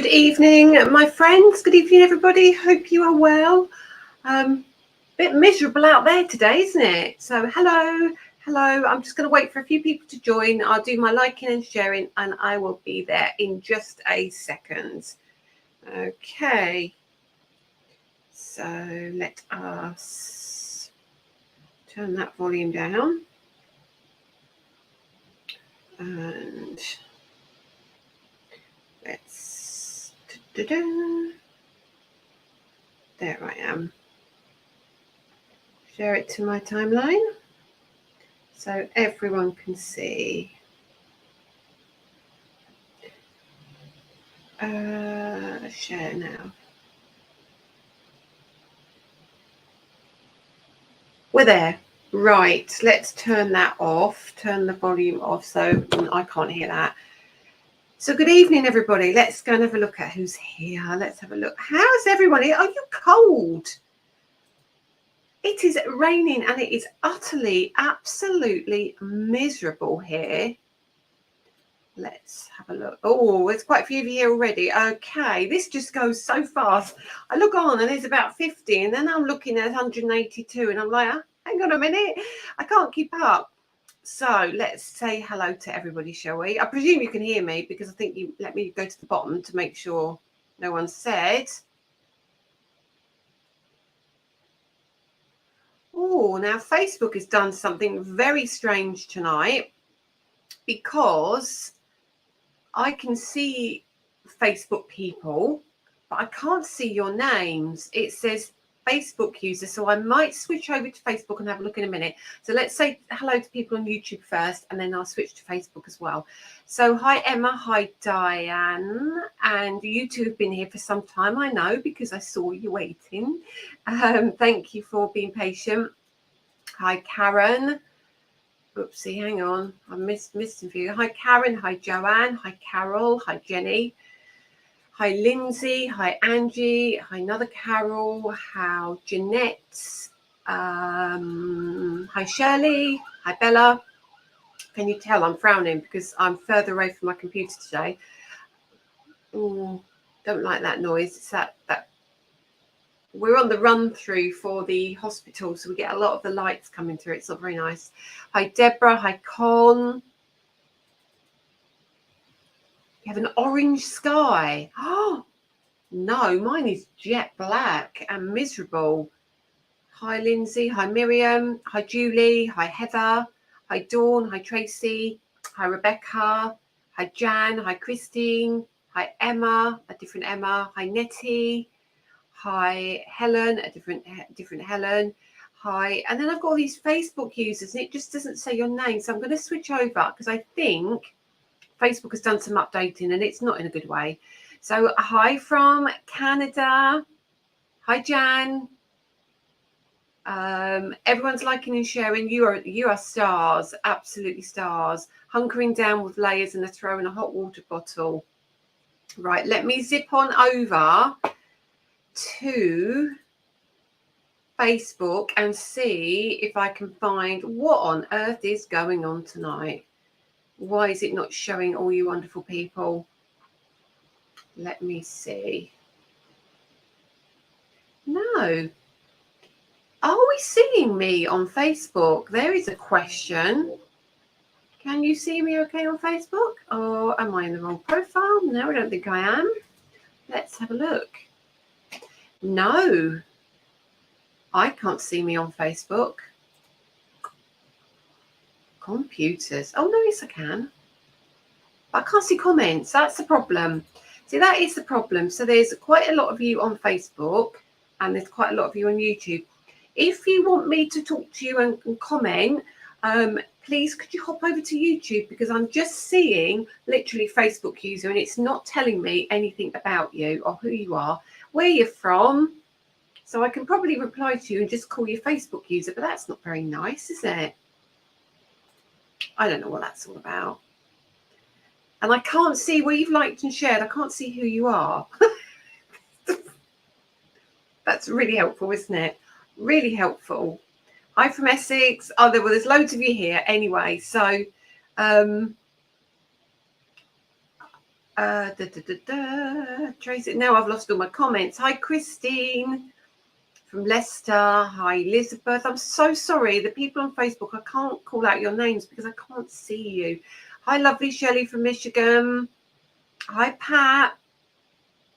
Good evening, my friends. Good evening, everybody. Hope you are well. Bit miserable out there today, isn't it? So hello. I'm just going to wait for a few people to join. I'll do my liking and sharing, and I will be there in just a second. Okay. So let us turn that volume down. And let's... There I am. Share it to my timeline so everyone can see. Share now. We're there. Right, let's turn that off, turn the volume off so I can't hear that. So good evening, everybody. Let's go and have a look at who's here. Let's have a look. How's everyone? Are you cold? It is raining and it is utterly, absolutely miserable here. Let's have a look. Oh, there's quite a few of you here already. Okay, this just goes so fast. I look on and there's about 50 and then I'm looking at 182 and I'm like, hang on a minute, I can't keep up. So let's say hello to everybody, shall we? I presume you can hear me because I think you let me go to the bottom to make sure no one said. Oh, now Facebook has done something very strange tonight because I can see Facebook people, but I can't see your names. It says Facebook user, so I might switch over to Facebook and have a look in a minute. So let's say hello to people on YouTube first, and then I'll switch to Facebook as well. So hi Emma, hi Diane, and you two have been here for some time, I know, because I saw you waiting. Thank you for being patient. Hi Karen. Oopsie, hang on. I missed a few. Hi Karen, hi Joanne, hi Carol, hi Jenny, hi Lindsay, hi Angie, hi another Carol, hi Jeanette, hi Shirley, hi Bella. Can you tell I'm frowning because I'm further away from my computer today? Don't like that noise. It's that we're on the run through for the hospital, so we get a lot of the lights coming through. It's not very nice. Hi Deborah, hi Con. You have an orange sky. Oh no, mine is jet black and miserable. Hi Lindsay, hi Miriam, hi Julie, hi Heather, hi Dawn, hi Tracy, hi Rebecca, hi Jan, hi Christine, hi Emma, a different Emma, hi Nettie, hi Helen, a different Helen, hi. And then I've got all these Facebook users and it just doesn't say your name. So I'm going to switch over because I think Facebook has done some updating and it's not in a good way. So hi from Canada. Hi Jan. Everyone's liking and sharing. You are stars, absolutely stars. Hunkering down with layers and a throw in a hot water bottle. Right, let me zip on over to Facebook and see if I can find what on earth is going on tonight. Why is it not showing all you wonderful people? Let me see. No. Are we seeing me on Facebook? There is a question. Can you see me okay on Facebook? Or am I in the wrong profile? No, I don't think I am. Let's have a look. No, I can't see me on Facebook. Computers. Oh, no, yes, I can. But I can't see comments. That's the problem. See, that is the problem. So there's quite a lot of you on Facebook and there's quite a lot of you on YouTube. If you want me to talk to you and comment, please could you hop over to YouTube because I'm just seeing literally Facebook user and it's not telling me anything about you or who you are, where you're from. So I can probably reply to you and just call you Facebook user, but that's not very nice, is it? I don't know what that's all about. And I can't see where you've liked and shared. I can't see who you are. That's really helpful, isn't it? Really helpful. Hi from Essex. Oh, there's loads of you here anyway. So Tracy, now I've lost all my comments. Hi, Christine from Leicester. Hi, Elizabeth. I'm so sorry. The people on Facebook, I can't call out your names because I can't see you. Hi, lovely Shelley from Michigan. Hi, Pat.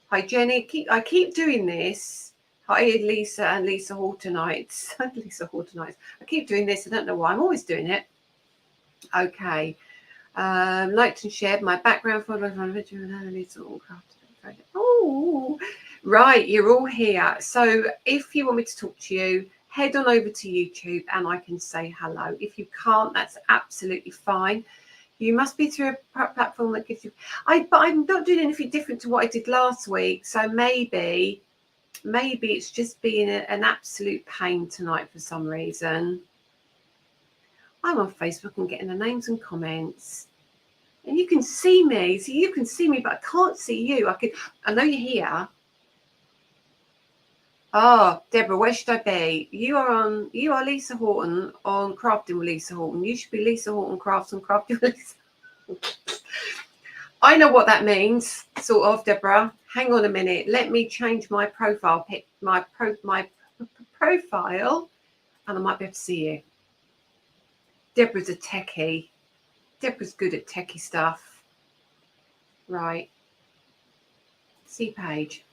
Hi, Jenny. I keep doing this. Hi, Lisa and Lisa Hortonites. Lisa Hortonites. I keep doing this. I don't know why. I'm always doing it. Okay. Liked and shared my background photo. Oh, right. You're all here. So if you want me to talk to you, head on over to YouTube and I can say hello. If you can't, that's absolutely fine. You must be through a platform that gives you. But I'm not doing anything different to what I did last week. So maybe it's just being an absolute pain tonight for some reason. I'm on Facebook and getting the names and comments. And you can see me. So you can see me, but I can't see you. I know you're here. Oh, Deborah, where should I be? You are Lisa Horton on Crafting with Lisa Horton. You should be Lisa Horton Crafts on Crafting with Lisa Horton. I know what that means, sort of, Deborah. Hang on a minute. Let me change my profile my profile, and I might be able to see you. Deborah's a techie. Deborah's good at techie stuff. Right. See page.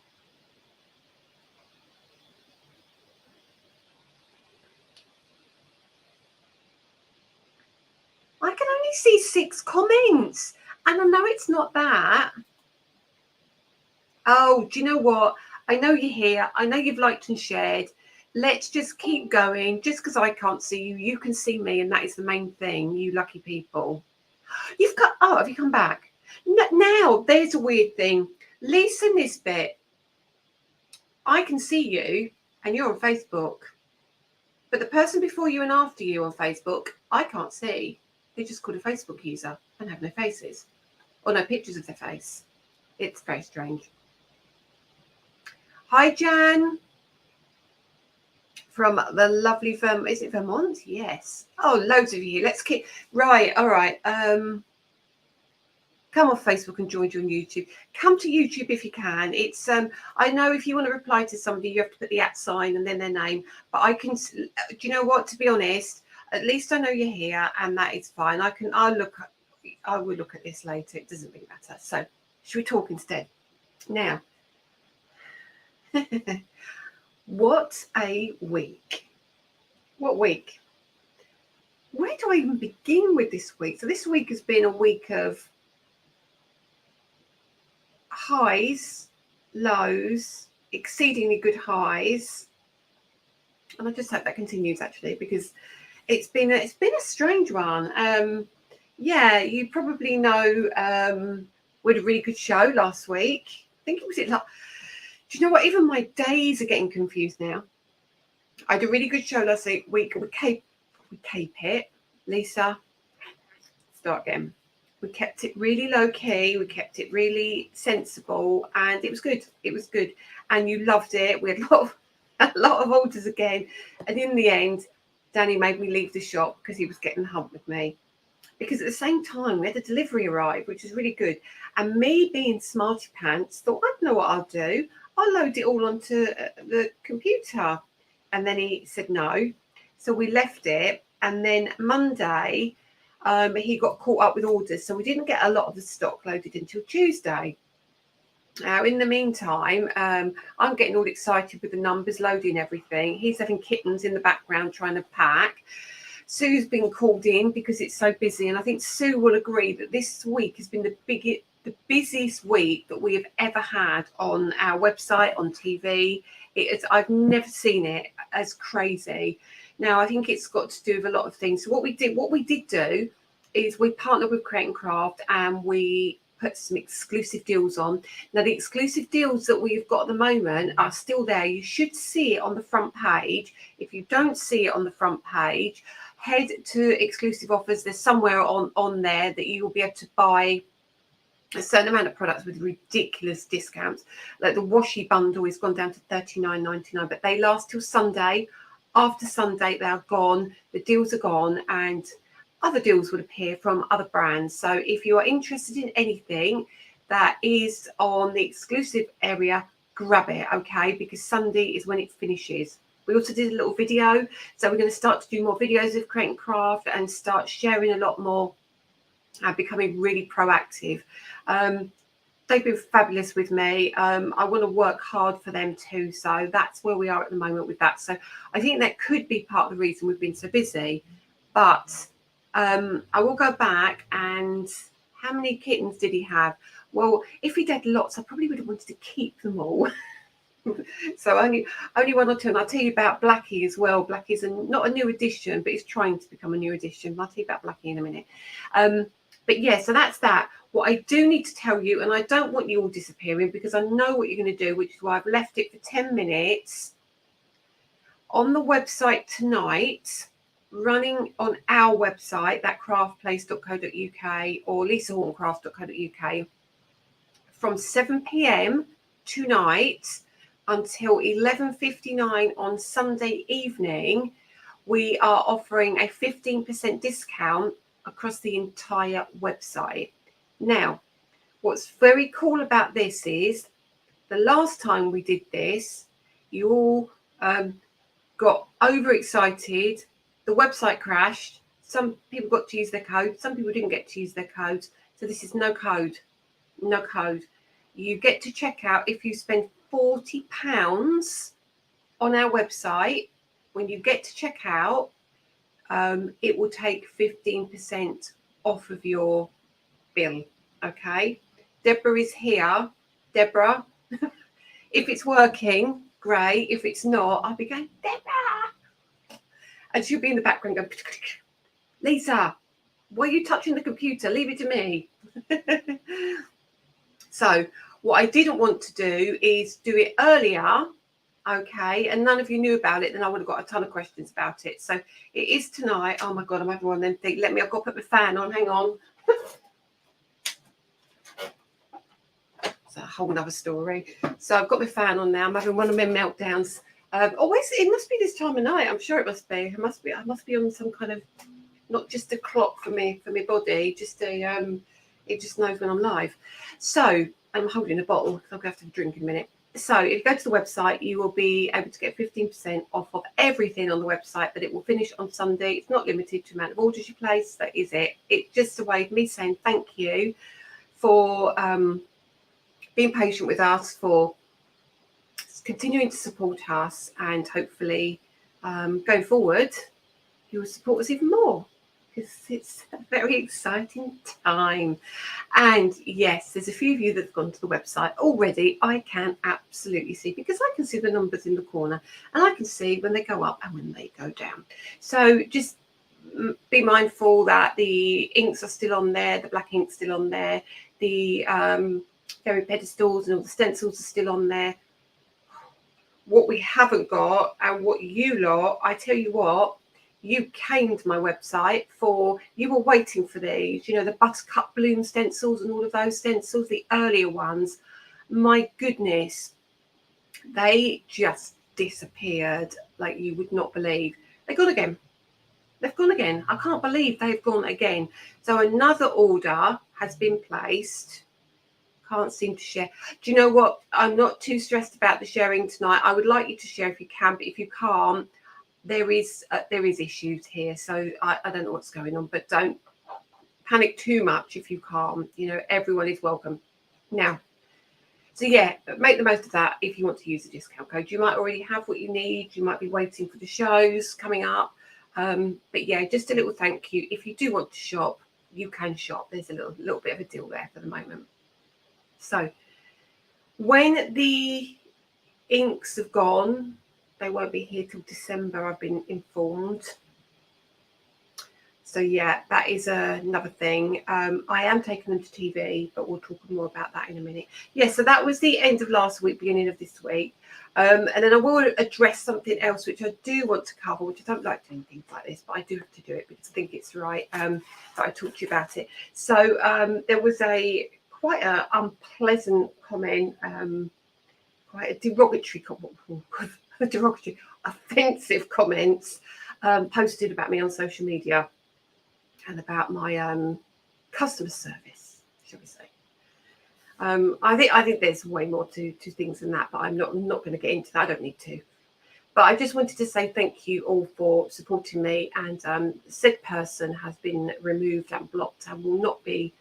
I can only see 6 comments. And I know it's not that. Oh, do you know what? I know you're here. I know you've liked and shared. Let's just keep going. Just because I can't see you, you can see me. And that is the main thing, you lucky people. Have you come back? Now, there's a weird thing. Lisa Nisbet, I can see you and you're on Facebook. But the person before you and after you on Facebook, I can't see. They're just called a Facebook user and have no faces or no pictures of their face. It's very strange. Hi, Jan. From the lovely is it Vermont? Yes. Oh, loads of you. Let's keep right. All right. Come off Facebook and join you on YouTube. Come to YouTube if you can. It's I know if you want to reply to somebody, you have to put the @ sign and then their name. But I can. Do you know what? To be honest, at least I know you're here, and that is fine. I will look at this later. It doesn't really matter. So, should we talk instead? Now, what a week. What week? Where do I even begin with this week? So this week has been a week of highs, lows, exceedingly good highs. And I just hope that continues actually, because it's been a strange one. Yeah, you probably know we had a really good show last week. I think it was like, do you know what? Even my days are getting confused now. I had a really good show last week. We keep it, Lisa. Start again. We kept it really low key. We kept it really sensible, and it was good. It was good, and you loved it. We had a lot of orders again, and in the end, Danny made me leave the shop because he was getting the hump with me. Because at the same time, we had a delivery arrive, which was really good. And me being smarty pants, thought, I don't know what I'll do. I'll load it all onto the computer. And then he said no. So we left it. And then Monday, he got caught up with orders. So we didn't get a lot of the stock loaded until Tuesday. Now, in the meantime, I'm getting all excited with the numbers, loading everything. He's having kittens in the background trying to pack. Sue's been called in because it's so busy, and I think Sue will agree that this week has been the busiest week that we have ever had on our website, on TV. I've never seen it as crazy. Now, I think it's got to do with a lot of things. So what we did do is we partnered with Create and Craft, and we put some exclusive deals on. Now, the exclusive deals that we've got at the moment are still there. You should see it on the front page. If you don't see it on the front page, head to exclusive offers. There's somewhere on there that you will be able to buy a certain amount of products with ridiculous discounts. Like the washi bundle has gone down to $39.99, but they last till Sunday. After Sunday, they are gone. The deals are gone, and other deals would appear from other brands. So if you are interested in anything, that is on the exclusive area, grab it, okay? Because Sunday is when it finishes. We also did a little video, so we're going to start to do more videos of Create and Craft and start sharing a lot more and becoming really proactive. They've been fabulous with me. I want to work hard for them too. So that's where we are at the moment with that. So I think that could be part of the reason we've been so busy. But I will go back and how many kittens did he have? Well, if he'd had lots, I probably would have wanted to keep them all. So only one or two. And I'll tell you about Blackie as well. Blackie's not a new addition, but he's trying to become a new addition. I'll tell you about Blackie in a minute. But yeah, so that's that. What I do need to tell you, and I don't want you all disappearing because I know what you're going to do, which is why I've left it for 10 minutes. On the website tonight, running on our website, that craftplace.co.uk or lisahortoncraft.co.uk, from 7 p.m. tonight until 11:59 on Sunday evening, we are offering a 15% discount across the entire website. Now, what's very cool about this is the last time we did this, you all got overexcited. The website crashed. Some people got to use their code. Some people didn't get to use their codes. So this is no code. No code. You get to check out if you spend £40 on our website. When you get to check out, it will take 15% off of your bill. Okay, Deborah is here. Deborah, if it's working, great. If it's not, I'll be going, Deborah, and she'll be in the background going, Lisa, why are you touching the computer? Leave it to me. So what I didn't want to do is do it earlier, okay, and none of you knew about it, then I would have got a ton of questions about it. So it is tonight. Oh my God, I'm having one of them things. I've got to put my fan on. Hang on. It's a whole nother story. So I've got my fan on now. I'm having one of my meltdowns. It must be this time of night. I'm sure it must be. I must be on some kind of, not just a clock for my body, just a it just knows when I'm live. So I'm holding a bottle because I'm going to have to drink in a minute. So if you go to the website, you will be able to get 15% off of everything on the website, but it will finish on Sunday. It's not limited to the amount of orders you place. That is it. It's just a way of me saying thank you for being patient with us, for continuing to support us, and hopefully going forward, you will support us even more. Because it's a very exciting time. And yes, there's a few of you that have gone to the website already. I can absolutely see, because I can see the numbers in the corner and I can see when they go up and when they go down. So just be mindful that the inks are still on there, the black ink's still on there, the fairy pedestals and all the stencils are still on there. What we haven't got, and what you lot, I tell you what, you came to my website you were waiting for these, the buttercup bloom stencils and all of those stencils, the earlier ones. My goodness, they just disappeared like you would not believe. They've gone again. They've gone again. I can't believe they've gone again. So another order has been placed. Can't seem to share. Do you know what? I'm not too stressed about the sharing tonight. I would like you to share if you can, but if you can't, there is issues here, so I don't know what's going on, but don't panic too much if you can't. Everyone is welcome now. So yeah, make the most of that if you want to use a discount code. You might already have what you need. You might be waiting for the shows coming up, but yeah, just a little thank you. If you do want to shop, you can shop. There's a little bit of a deal there for the moment. So when the inks have gone, they won't be here till December, I've been informed. So yeah, that is another thing. I am taking them to TV, but we'll talk more about that in a minute. Yeah, so that was the end of last week, beginning of this week. And then I will address something else, which I do want to cover, which I don't like doing things like this, but I do have to do it because I think it's right that I talk to you about it. So there was quite an unpleasant comment, quite a derogatory comment, offensive comments posted about me on social media and about my customer service, shall we say. I think there's way more to things than that, but I'm not going to get into that. I don't need to. But I just wanted to say thank you all for supporting me. And said person has been removed and blocked and will not be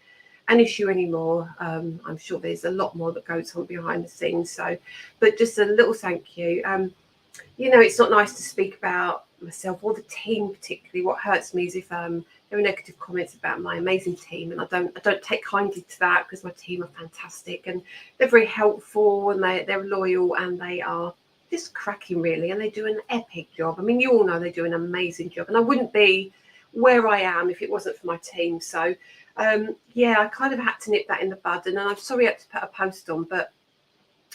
an issue anymore. I'm sure there's a lot more that goes on behind the scenes. So, but just a little thank you. You know, it's not nice to speak about myself or the team particularly. What hurts me is if there are negative comments about my amazing team, and I don't take kindly to that, because my team are fantastic and they're very helpful and they're loyal and they are just cracking really, and they do an epic job. I mean, you all know they do an amazing job, and I wouldn't be where I am if it wasn't for my team. So yeah, I kind of had to nip that in the bud, and I'm sorry I had to put a post on, but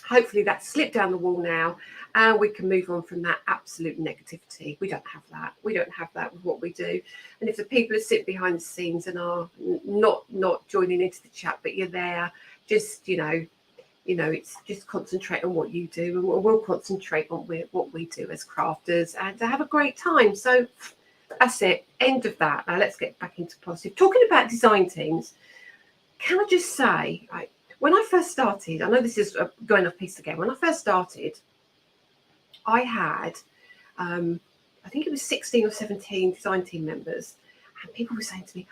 hopefully that's slipped down the wall now and we can move on from that absolute negativity. We don't have that. We don't have that with what we do. And if the people who sit behind the scenes and are not joining into the chat, but you're there, just, you know, it's just concentrate on what you do, and we'll concentrate on what we do as crafters and to have a great time. So that's it. End of that. Now let's get back into positive. Talking about design teams, can I just say, when I first started, I know this is going off piece again. When I first started, I had, I think it was 16 or 17 design team members, and people were saying to me,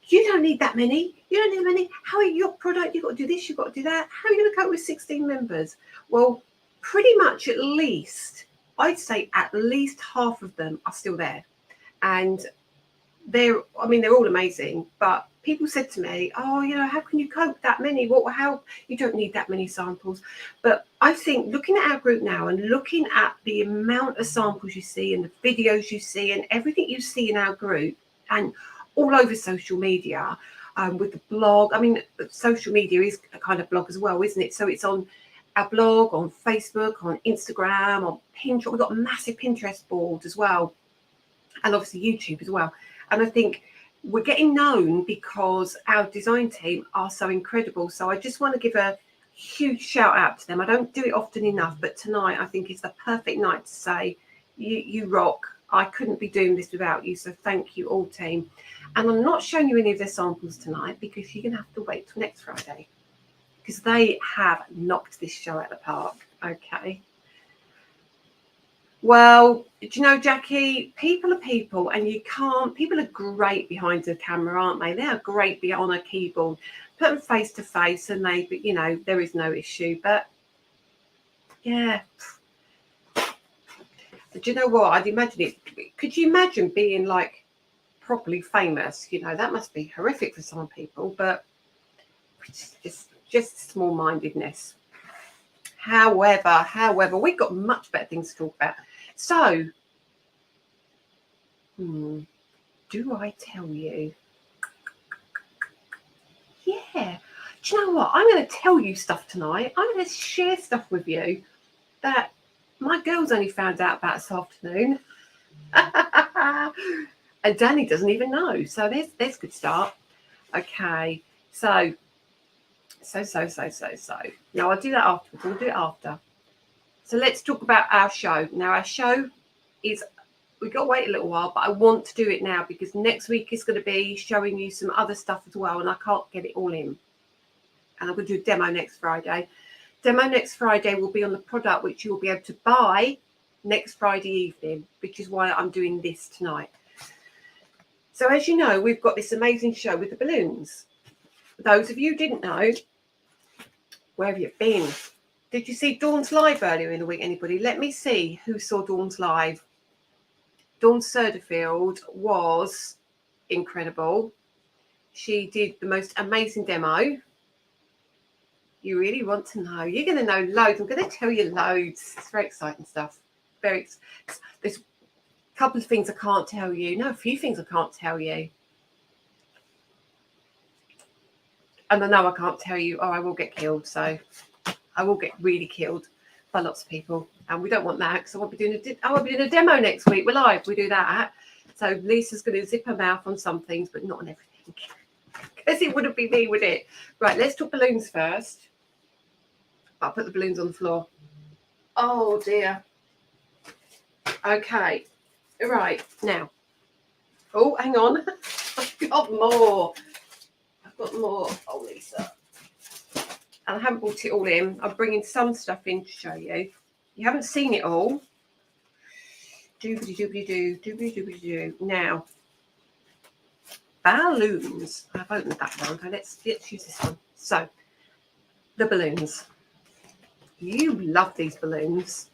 "You don't need that many. You don't need many. How are your product? You've got to do this. You've got to do that. How are you going to cope with 16 members?" Well, pretty much I'd say at least half of them are still there, and they're all amazing, but people said to me, "Oh, you know, how can you cope that many? How you don't need that many samples." But I think looking at our group now and looking at the amount of samples you see and the videos you see and everything you see in our group and all over social media, with the blog. I mean, social media is a kind of blog as well, isn't it? So it's on our blog, on Facebook, on Instagram, on Pinterest. We've got a massive Pinterest board as well, and obviously YouTube as well. And I think we're getting known because our design team are so incredible. So I just want to give a huge shout out to them. I don't do it often enough, but tonight I think is the perfect night to say, you rock. I couldn't be doing this without you. So thank you all, team. And I'm not showing you any of their samples tonight because you're going to have to wait till next Friday, because they have knocked this show out of the park. Okay. Well, do you know, Jackie, people are people, and people are great behind the camera, aren't they? They are great on a keyboard. Put them face to face and but you know, there is no issue. But yeah, do you know what? I'd imagine it. Could you imagine being like properly famous? You know, that must be horrific for some people, but it's just small-mindedness. However, we've got much better things to talk about. So, do I tell you? Yeah. Do you know what? I'm going to tell you stuff tonight. I'm going to share stuff with you that my girls only found out about this afternoon. And Danny doesn't even know. So there's a good start. Okay. So. No, I'll do that afterwards. We'll do it after. So let's talk about our show. Now, our show is, we've got to wait a little while, but I want to do it now because next week is going to be showing you some other stuff as well, and I can't get it all in. And I'm going to do a demo next Friday. Demo next Friday will be on the product which you'll be able to buy next Friday evening, which is why I'm doing this tonight. So as you know, we've got this amazing show with the balloons. Those of you who didn't know, where have you been? Did you see Dawn's live earlier in the week? Anybody? Let me see who saw Dawn's live. Dawn Söderfield was incredible. She did the most amazing demo. You really want to know. You're going to know loads. I'm going to tell you loads. It's very exciting stuff. There's a couple of things I can't tell you. No, a few things I can't tell you. And I know I can't tell you, I will get killed. So I will get really killed by lots of people. And we don't want that, because I won't be doing a demo next week. We're live. We do that. So Lisa's going to zip her mouth on some things, but not on everything. Because it wouldn't be me, would it? Right, let's talk balloons first. I'll put the balloons on the floor. Oh, dear. Okay. Right, now. Oh, hang on. I've got more. Oh, Lisa. and I haven't brought it all in. I'm bringing some stuff in to show you. You haven't seen it all. Doobly-doobly-doo, doobly-doobly-doo. Now, balloons. I've opened that one. Okay, let's use this one. So, the balloons. You love these balloons.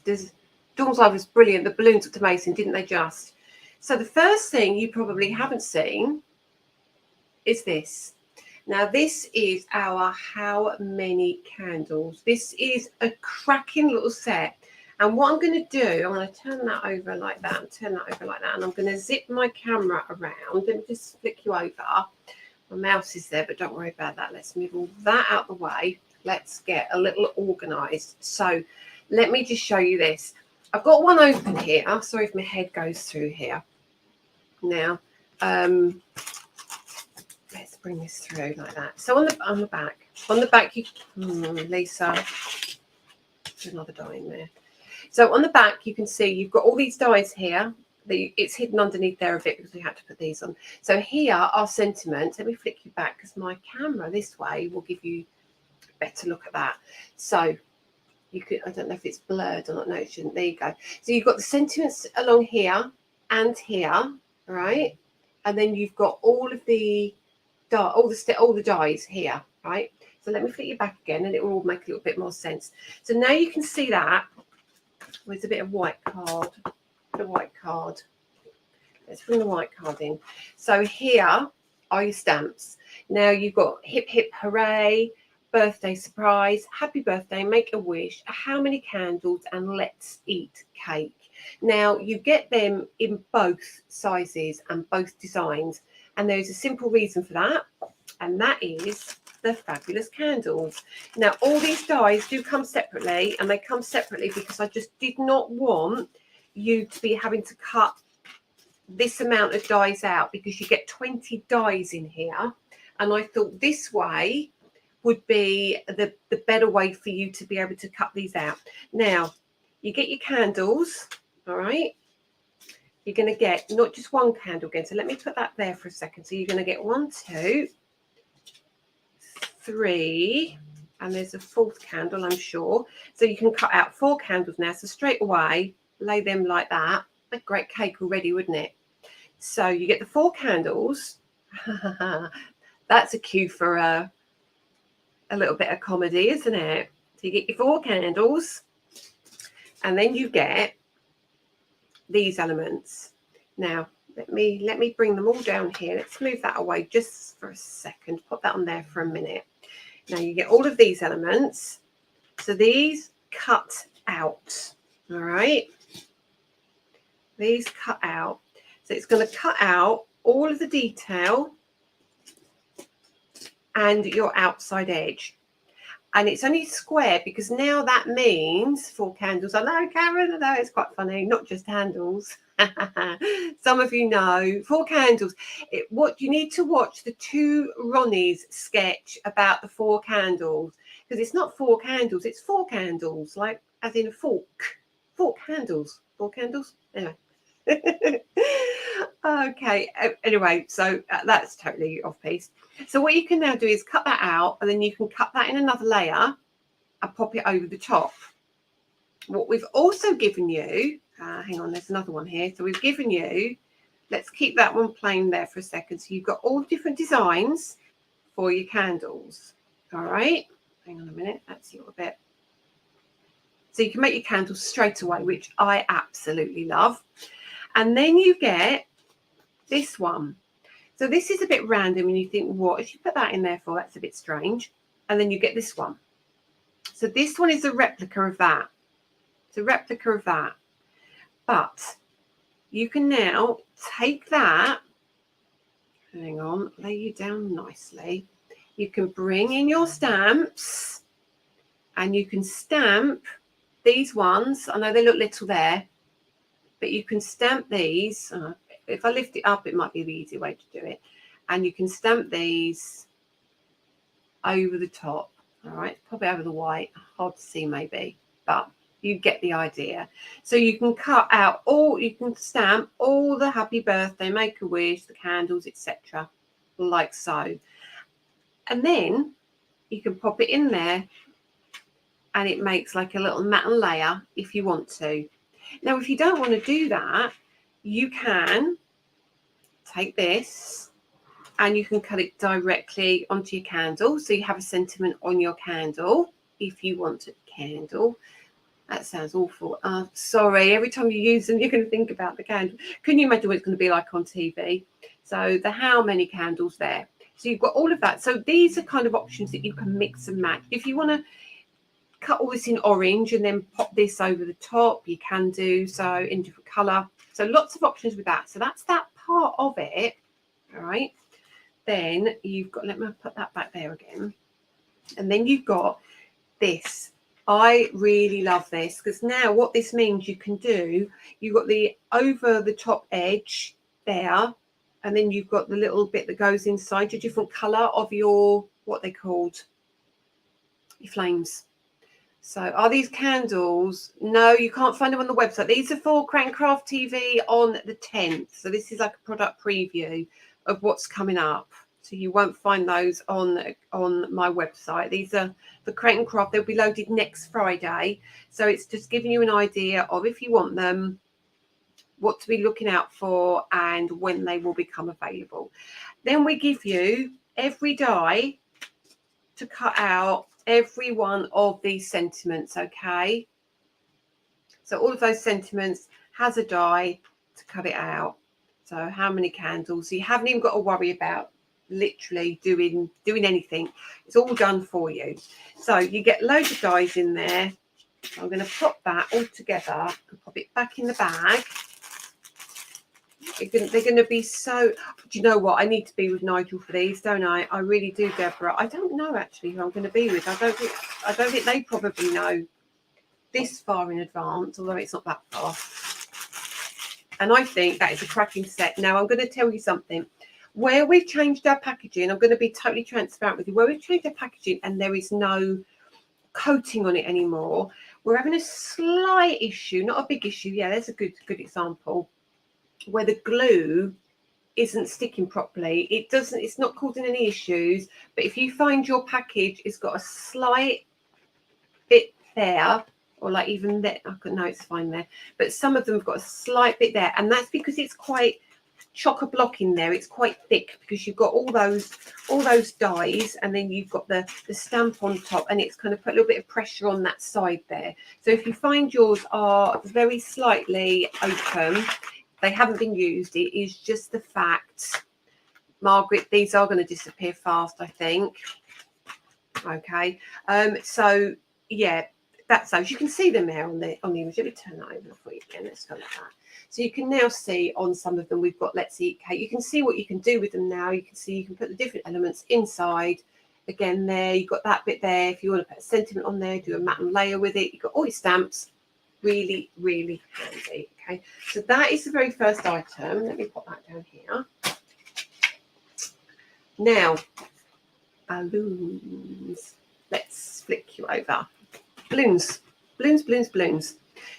Dawn's Life was brilliant. The balloons looked amazing, didn't they just? So the first thing you probably haven't seen is this. Now, this is our How Many Candles. This is a cracking little set. And what I'm going to do, I'm going to turn that over like that and turn that over like that. And I'm going to zip my camera around. Let me just flick you over. My mouse is there, but don't worry about that. Let's move all that out the way. Let's get a little organised. So let me just show you this. I've got one open here. I'm sorry if my head goes through here. Now, let's bring this through like that. So on the back, you Lisa, there's another die in there. So on the back, you can see you've got all these dies here. It's hidden underneath there a bit because we had to put these on. So here are sentiments. Let me flick you back because my camera this way will give you a better look at that. So you could, I don't know if it's blurred or not. No, it shouldn't. There you go. So you've got the sentiments along here and here, right? And then you've got all of the all the dies here, right? So let me flick you back again, and it will all make a little bit more sense. So now you can see that. There's a bit of white card. The white card. Let's bring the white card in. So here are your stamps. Now you've got hip hip hooray, birthday surprise, happy birthday, make a wish, how many candles, and let's eat cake. Now you get them in both sizes and both designs, and there's a simple reason for that, and that is the fabulous candles. Now all these dies do come separately, and they come separately because I just did not want you to be having to cut this amount of dies out, because you get 20 dies in here, and I thought this way would be the better way for you to be able to cut these out. Now you get your candles, all right? You're going to get not just one candle again, so let me put that there for a second. So you're going to get 1, 2, 3, and there's a fourth candle, I'm sure. So you can cut out 4 candles now. So straight away, lay them like that. A great cake already, wouldn't it? So you get the 4 candles. That's a cue for a little bit of comedy, isn't it? So you get your 4 candles, and then you get these elements. Now let me bring them all down here. Let's move that away just for a second. Put that on there for a minute. Now you get all of these elements. So these cut out, all right? These cut out. So it's going to cut out all of the detail and your outside edge. And it's only square because now that means 4 candles. I know, Karen, I know it's quite funny, not just handles. Some of you know, 4 candles. What you need to watch the 2 Ronnies sketch about the 4 candles, because it's not 4 candles, it's 4 candles, like as in a fork. 4 candles. 4 candles? Anyway. Okay, anyway, so that's totally off piece. So what you can now do is cut that out, and then you can cut that in another layer and pop it over the top. What we've also given you, hang on, there's another one here. So we've given you, let's keep that one plain there for a second. So you've got all different designs for your candles. All right, hang on a minute, that's your bit. So you can make your candles straight away, which I absolutely love. And then you get this one. So this is a bit random, and you think, what if you put that in there for? That's a bit strange. And then you get this one. So this one is a replica of that. It's a replica of that. But you can now take that, hang on, lay you down nicely. You can bring in your stamps, and you can stamp these ones. I know they look little there, but you can stamp these. If I lift it up, it might be the easy way to do it. And you can stamp these over the top. All right, pop it over the white. Hard to see maybe, but you get the idea. So you can cut out you can stamp all the happy birthday, make a wish, the candles, etc., like so. And then you can pop it in there and it makes like a little matte layer if you want to. Now, if you don't want to do that, you can take this and you can cut it directly onto your candle. So you have a sentiment on your candle if you want a candle. That sounds awful. Sorry, every time you use them, you're going to think about the candle. Can you imagine what it's going to be like on TV? So the how many candles there. So you've got all of that. So these are kind of options that you can mix and match. If you want to cut all this in orange and then pop this over the top, you can do so in different colour. So lots of options with that. So that's that part of it. All right. Then you've got, let me put that back there again. And then you've got this. I really love this because now what this means you can do, you've got the over the top edge there, and then you've got the little bit that goes inside your different colour of your, what they called, your flames. So are these candles? No, you can't find them on the website. These are for Crankcraft TV on the 10th. So this is like a product preview of what's coming up. So you won't find those on my website. These are for Crate & Craft. They'll be loaded next Friday. So it's just giving you an idea of, if you want them, what to be looking out for and when they will become available. Then we give you every die to cut out every one of these sentiments, okay? So all of those sentiments has a die to cut it out. So how many candles? So you haven't even got to worry about literally doing anything. It's all done for you. So you get loads of dies in there. So I'm going to pop that all together and pop it back in the bag. They're going to be so, do you know what, I need to be with Nigel for these, don't I really do, Deborah. I don't know actually who I'm going to be with. I don't think they probably know this far in advance, although it's not that far. And I think that is a cracking set. Now I'm going to tell you something. Where we've changed our packaging, I'm going to be totally transparent with you. Where we've changed our packaging and there is no coating on it anymore, we're having a slight issue, not a big issue. Yeah, there's a good example, where the glue isn't sticking properly. It's not causing any issues, but if you find your package has got a slight bit there, or like even there, no, it's fine there, but some of them have got a slight bit there, and that's because it's quite chock-a-block in there. It's quite thick because you've got all those dies, and then you've got the stamp on top, and it's kind of put a little bit of pressure on that side there. So if you find yours are very slightly open, they haven't been used. It is just the fact, Margaret, these are going to disappear fast, I think. Okay. So yeah, that's those. You can see them there on the image. Let me turn that over for you again. Let's go like that. So you can now see on some of them we've got Let's Eat Cake. You can see what you can do with them now. You can see you can put the different elements inside. Again, there you've got that bit there. If you want to put a sentiment on there, do a matte and layer with it. You've got all your stamps. Really, really handy. Okay, so that is the very first item. Let me pop that down here. Now, balloons. Let's flick you over. Balloons.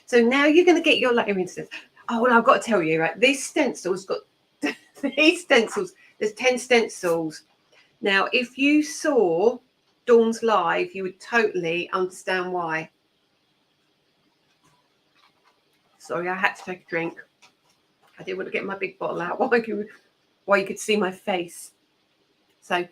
So now you're going to get your layering stencils. Oh, well, I've got to tell you, right? This stencil's got these stencils. There's 10 stencils. Now, if you saw Dawn's live, you would totally understand why. Sorry, I had to take a drink. I didn't want to get my big bottle out while you could see my face. So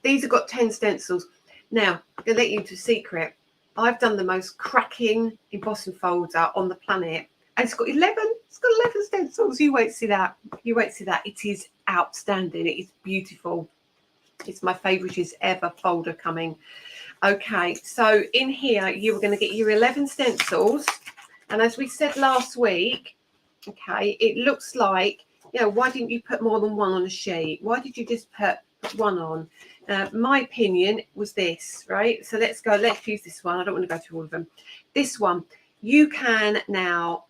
these have got 10 stencils. Now, I'm going to let you into a secret. I've done the most cracking embossing folder on the planet. And it's got 11. It's got 11 stencils. You won't see that. You won't see that. It is outstanding. It is beautiful. It's my favourite ever folder coming. Okay, so in here, you were going to get your 11 stencils. And as we said last week, okay, it looks like, you know, why didn't you put more than one on a sheet? Why did you just put one on? My opinion was this, right? So let's use this one. I don't want to go through all of them. This one, you can now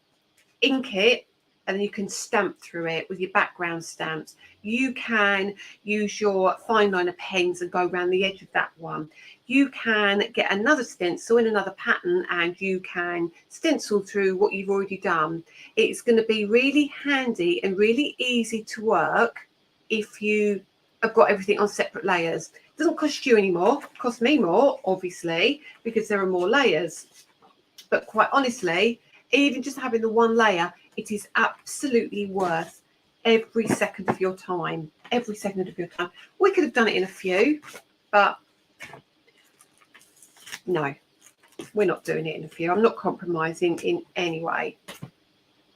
ink it and you can stamp through it with your background stamps. You can use your fine liner pens and go around the edge of that one. You can get another stencil in another pattern and you can stencil through what you've already done. It's going to be really handy and really easy to work if you have got everything on separate layers. Doesn't cost you any more, costs me more, obviously, because there are more layers. But quite honestly, even just having the one layer, it is absolutely worth every second of your time. Every second of your time. We could have done it in a few, but no, we're not doing it in a few. I'm not compromising in any way.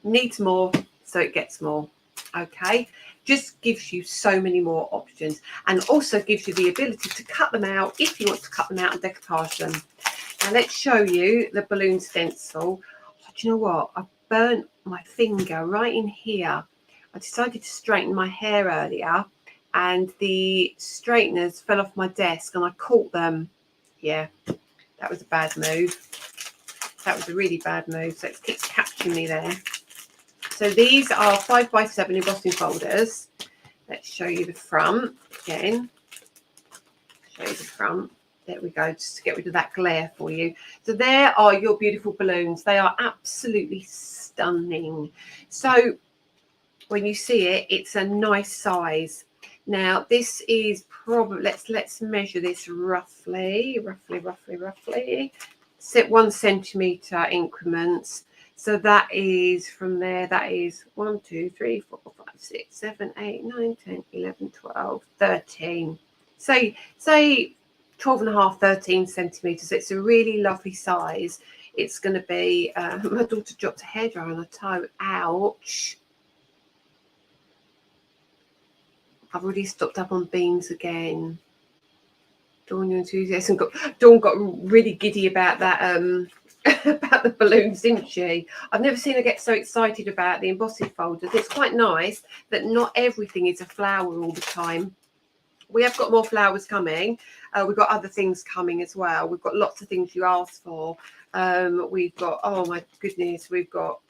Needs more, so it gets more. Okay, just gives you so many more options, and also gives you the ability to cut them out if you want to cut them out and decoupage them. Now let's show you the balloon stencil. Oh, do you know what? I burnt my finger right in here. I decided to straighten my hair earlier, and the straighteners fell off my desk, and I caught them. Yeah, that was a bad move. That was a really bad move. So it keeps catching me there. So these are 5x7 embossing folders. Let's show you the front again. Show you the front. There we go, just to get rid of that glare for you. So there are your beautiful balloons. They are absolutely stunning. So when you see it, it's a nice size. Now this is probably, let's measure this roughly. Set 1 centimetre increments. So that is from there, that is 1, 2, 3, 4, 5, 6, 7, 8, 9, 10, 11, 12, 13. Say 12.5, 13 centimetres. It's a really lovely size. It's going to be, my daughter dropped a hairdryer on her toe. Ouch. I've already stocked up on beans again. Dawn, your enthusiasm Dawn got really giddy about that, about the balloons, didn't she? I've never seen her get so excited about the embossing folders. It's quite nice that not everything is a flower all the time. We have got more flowers coming. We've got other things coming as well. We've got lots of things you asked for. We've got, oh my goodness, we've got,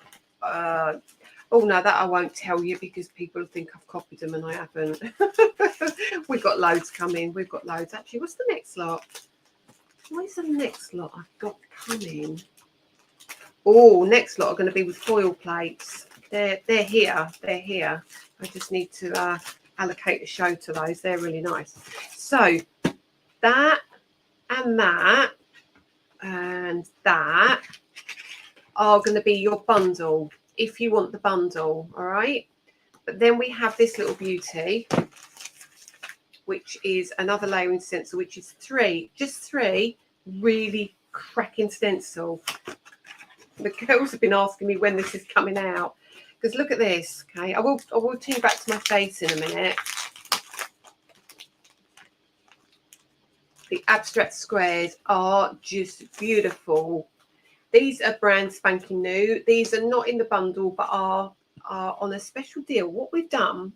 oh no, that I won't tell you because people think I've copied them and I haven't. We've got loads coming. We've got loads. Actually, what's the next lot? What is the next lot I've got coming? Oh, next lot are going to be with foil plates. They're here. They're here. I just need to allocate a show to those. They're really nice. So that and that and that are going to be your bundle if you want the bundle. All right. But then we have this little beauty, which is another layering stencil, which is just three really cracking stencil. The girls have been asking me when this is coming out, because look at this. Okay, I will turn back to my face in a minute. The abstract squares are just beautiful. These are brand spanking new. These are not in the bundle, but are on a special deal. What we've done,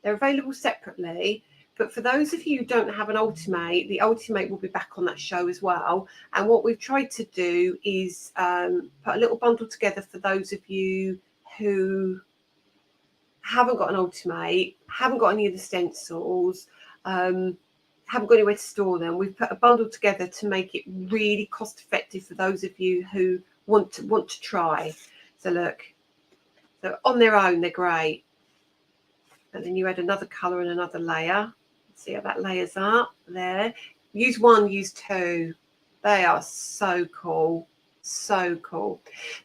they're available separately. But for those of you who don't have an Ultimate, the Ultimate will be back on that show as well. And what we've tried to do is put a little bundle together for those of you who haven't got an Ultimate, haven't got any of the stencils, haven't got anywhere to store them. We've put a bundle together to make it really cost effective for those of you who want to try. So look, so on their own, they're great. And then you add another colour and another layer. See how that layers up there. Use one, use two. They are so cool. So cool.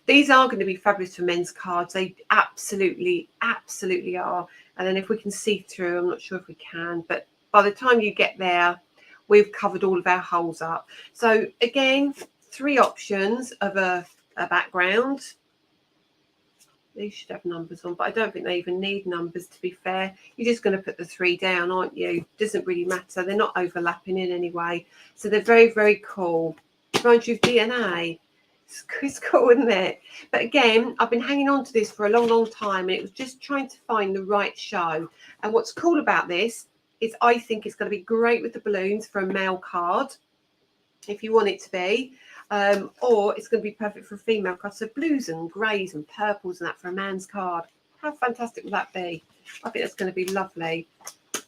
These are going to be fabulous for men's cards. They absolutely are. And then if we can see through, I'm not sure if we can, but by the time you get there, we've covered all of our holes up. So again, 3 options of a background. These should have numbers on, but I don't think they even need numbers, to be fair. You're just going to put the 3 down, aren't you? Doesn't really matter. They're not overlapping in any way. So they're very, very cool. Reminds you of DNA. It's cool, isn't it? But again, I've been hanging on to this for a long, long time, and it was just trying to find the right show. And what's cool about this is I think it's going to be great with the balloons for a male card, if you want it to be. Or it's going to be perfect for a female card. So blues and greys and purples and that for a man's card. How fantastic will that be? I think that's going to be lovely.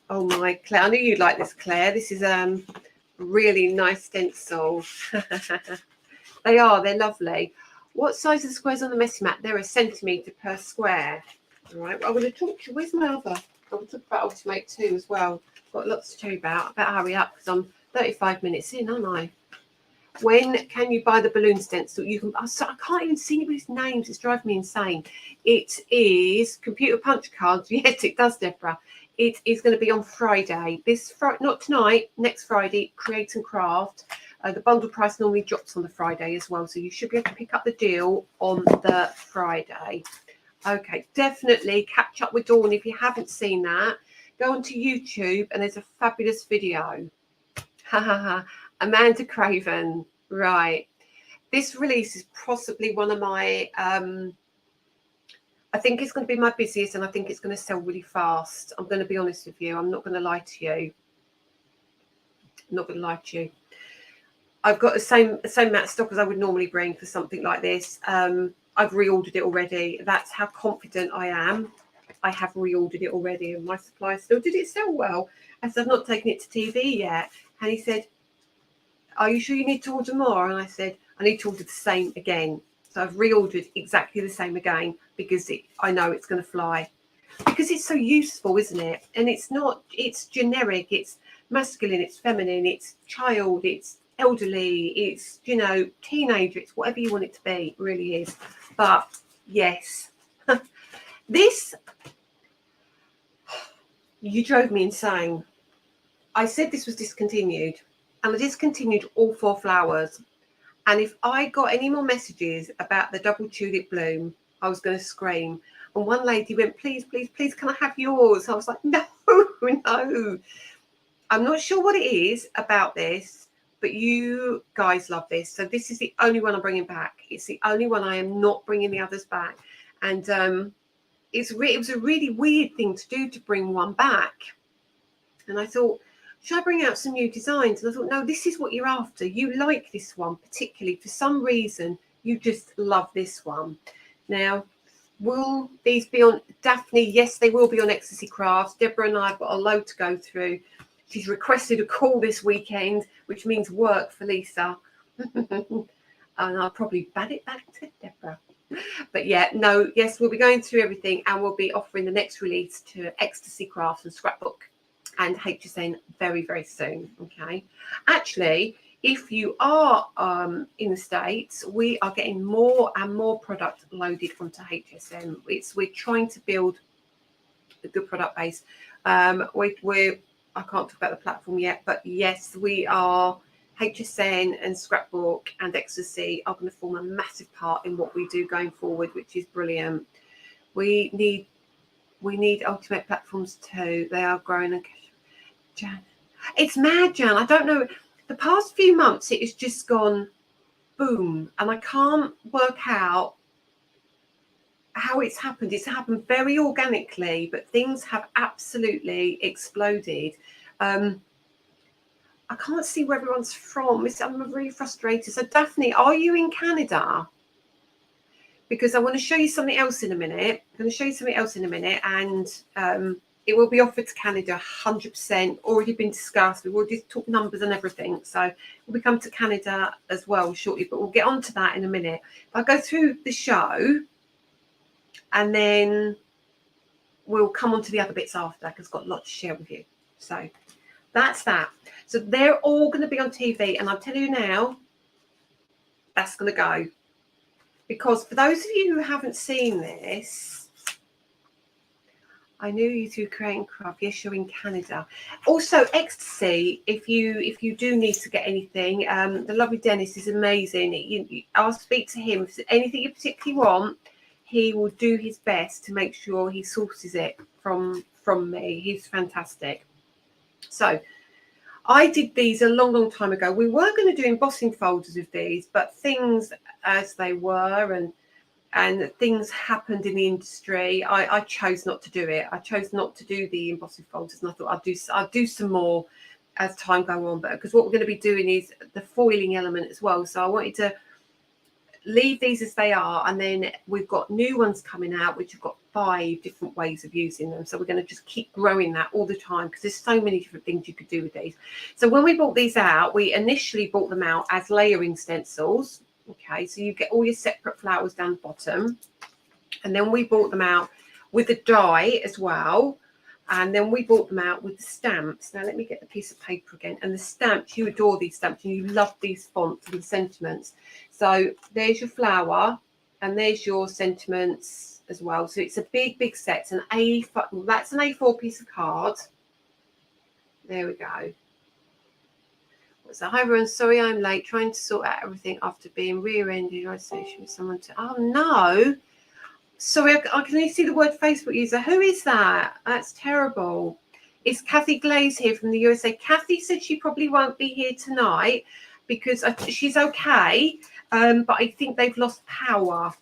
Oh my, Claire, I knew you'd like this, Claire. This is really nice stencil. They're lovely. What size are the squares on the messy mat? They're 1 centimetre per square. All right, I'm going to talk to you. Where's my other? I will talk about Ultimate 2 as well. got lots to tell you about. I better hurry up because I'm 35 minutes in, aren't I? When can you buy the balloon stencil? You can. I can't even see anybody's names. It's driving me insane. It is computer punch cards. Yes, it does, Deborah. It is going to be on Friday. This Friday, not tonight. Next Friday. Create and Craft. The bundle price normally drops on the Friday as well, so you should be able to pick up the deal on the Friday. Okay, definitely catch up with Dawn if you haven't seen that. Go onto YouTube and there's a fabulous video. Ha ha ha. Amanda Craven, right. This release is possibly one of my, I think it's going to be my busiest, and I think it's going to sell really fast. I'm going to be honest with you. I'm not going to lie to you. I'm not going to lie to you. I've got the same amount of stock as I would normally bring for something like this. I've reordered it already. That's how confident I am. I have reordered it already, and my supplier still did it sell well. I said, I've not taken it to TV yet. And he said, are you sure you need to order more? And I said, I need to order the same again. So I've reordered exactly the same again because I know it's going to fly. Because it's so useful, isn't it? And it's not, it's generic, it's masculine, it's feminine, it's child, it's elderly, it's, you know, teenager, it's whatever you want it to be. It really is. But yes, this, you drove me insane. I said this was discontinued. And I discontinued all 4 flowers. And if I got any more messages about the double tulip bloom, I was going to scream. And one lady went, please, please, please, can I have yours? I was like, no, no. I'm not sure what it is about this, but you guys love this. So this is the only one I'm bringing back. It's the only one. I am not bringing the others back. And it was a really weird thing to do, to bring one back. And I thought, should I bring out some new designs? And I thought, no, this is what you're after. You like this one particularly. For some reason, you just love this one. Now, will these be on Daphne? Yes, they will be on Ecstasy Crafts. Deborah and I have got a load to go through. She's requested a call this weekend, which means work for Lisa. And I'll probably bat it back to Deborah. But yeah, no, yes, we'll be going through everything, and we'll be offering the next release to Ecstasy Crafts and Scrapbook and HSN very, very soon. Okay, actually, if you are in the States, we are getting more and more product loaded onto HSN. We're trying to build a good product base. I can't talk about the platform yet, but yes, we are. HSN and Scrapbook and Ecstasy are going to form a massive part in what we do going forward, which is brilliant. We need ultimate platforms too. They are growing. And Jan, it's mad, Jan. I don't know. The past few months, it has just gone boom, and I can't work out how it's happened. It's happened very organically, but things have absolutely exploded. I can't see where everyone's from. I'm really frustrated. So, Daphne, are you in Canada? Because I want to show you something else in a minute. I'm going to show you something else in a minute, and it will be offered to Canada 100%. Already been discussed. We've already talked numbers and everything. So we'll be coming to Canada as well shortly, but we'll get on to that in a minute. I'll go through the show, and then we'll come on to the other bits after, because I've got a lot to share with you. So that's that. So they're all going to be on TV, and I'll tell you now, that's going to go. Because for those of you who haven't seen this, I knew you through Create and Craft. Yes, you're in Canada. Also, Ecstasy, if you do need to get anything, the lovely Dennis is amazing. I'll speak to him. If there's anything you particularly want, he will do his best to make sure he sources it from me. He's fantastic. So I did these a long time ago. We were going to do embossing folders of these, but things as they were and things happened in the industry. I chose not to do it. I chose not to do the embossing folders, and I thought I'll do some more as time go on. But because what we're going to be doing is the foiling element as well. So I wanted to leave these as they are, and then we've got new ones coming out which have got 5 different ways of using them. So we're going to just keep growing that all the time, because there's so many different things you could do with these. So when we bought these out, we initially bought them out as layering stencils. Okay, so you get all your separate flowers down the bottom, and then we bought them out with a die as well And then we bought them out with the stamps. Now let me get the piece of paper again. And the stamps, you adore these stamps and you love these fonts and the sentiments. So there's your flower and there's your sentiments as well. So it's a big set. It's an A4, that's an A4 piece of card. There we go. So hi everyone, sorry I'm late, trying to sort out everything after being rear-ended. I say with someone to, oh no. Sorry, I can only see the word Facebook user. Who is that? That's terrible. It's Kathy Glaze here from the USA. Kathy said she probably won't be here tonight because she's okay, but I think they've lost power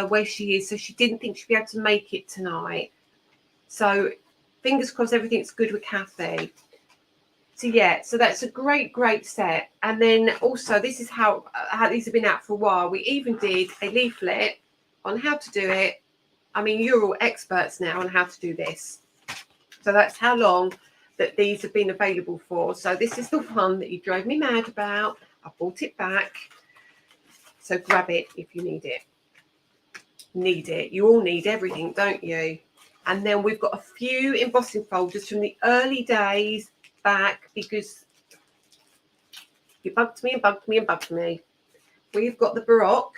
where she is, so she didn't think she'd be able to make it tonight. So fingers crossed everything's good with Kathy. So yeah, so that's a great set. And then also this is how these have been out for a while. We even did a leaflet on how to do it. I mean, you're all experts now on how to do this. So that's how long that these have been available for. So this is the one that you drove me mad about. I bought it back. So grab it if you need it. Need it. You all need everything, don't you? And then we've got a few embossing folders from the early days back because you bugged me and bugged me and bugged me. We've got the Baroque.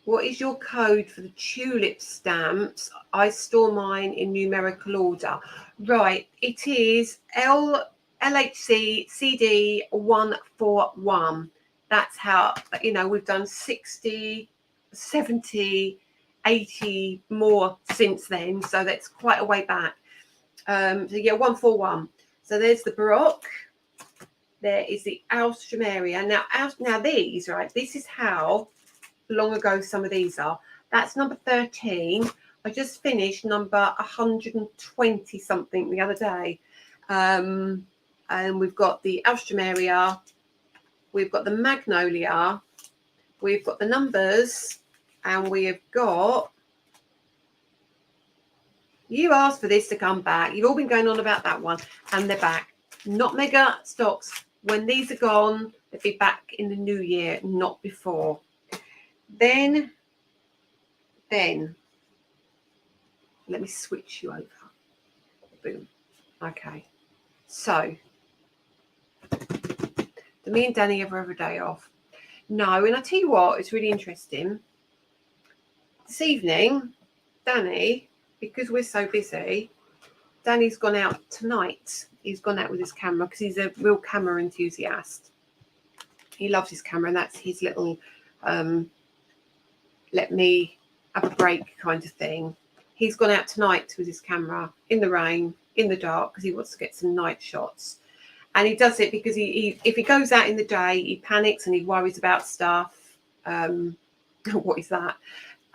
What is your code for the tulip stamps? I store mine in numerical order. Right, it is LHC CD 141. That's how, you know, we've done 60, 70, 80 more since then. So that's quite a way back. So yeah, 141. So there's the Baroque. There is the Alstroemeria. Now these, right, this is how long ago some of these are. That's number 13. I just finished number 120 something the other day. And we've got the Alstroemeria, we've got the Magnolia, we've got the numbers, and we have got, you asked for this to come back. You've all been going on about that one, and they're back. Not mega stocks. When these are gone, they'll be back in the new year, not before. Then let me switch you over. Boom. Okay. So, do me and Danny ever have a day off? No, and I tell you what, it's really interesting. This evening, Danny, because we're so busy, Danny's gone out tonight. He's gone out with his camera because he's a real camera enthusiast. He loves his camera, and that's his little let me have a break kind of thing. He's gone out tonight with his camera in the rain, in the dark, because he wants to get some night shots. And he does it because he if he goes out in the day, he panics and he worries about stuff. What is that?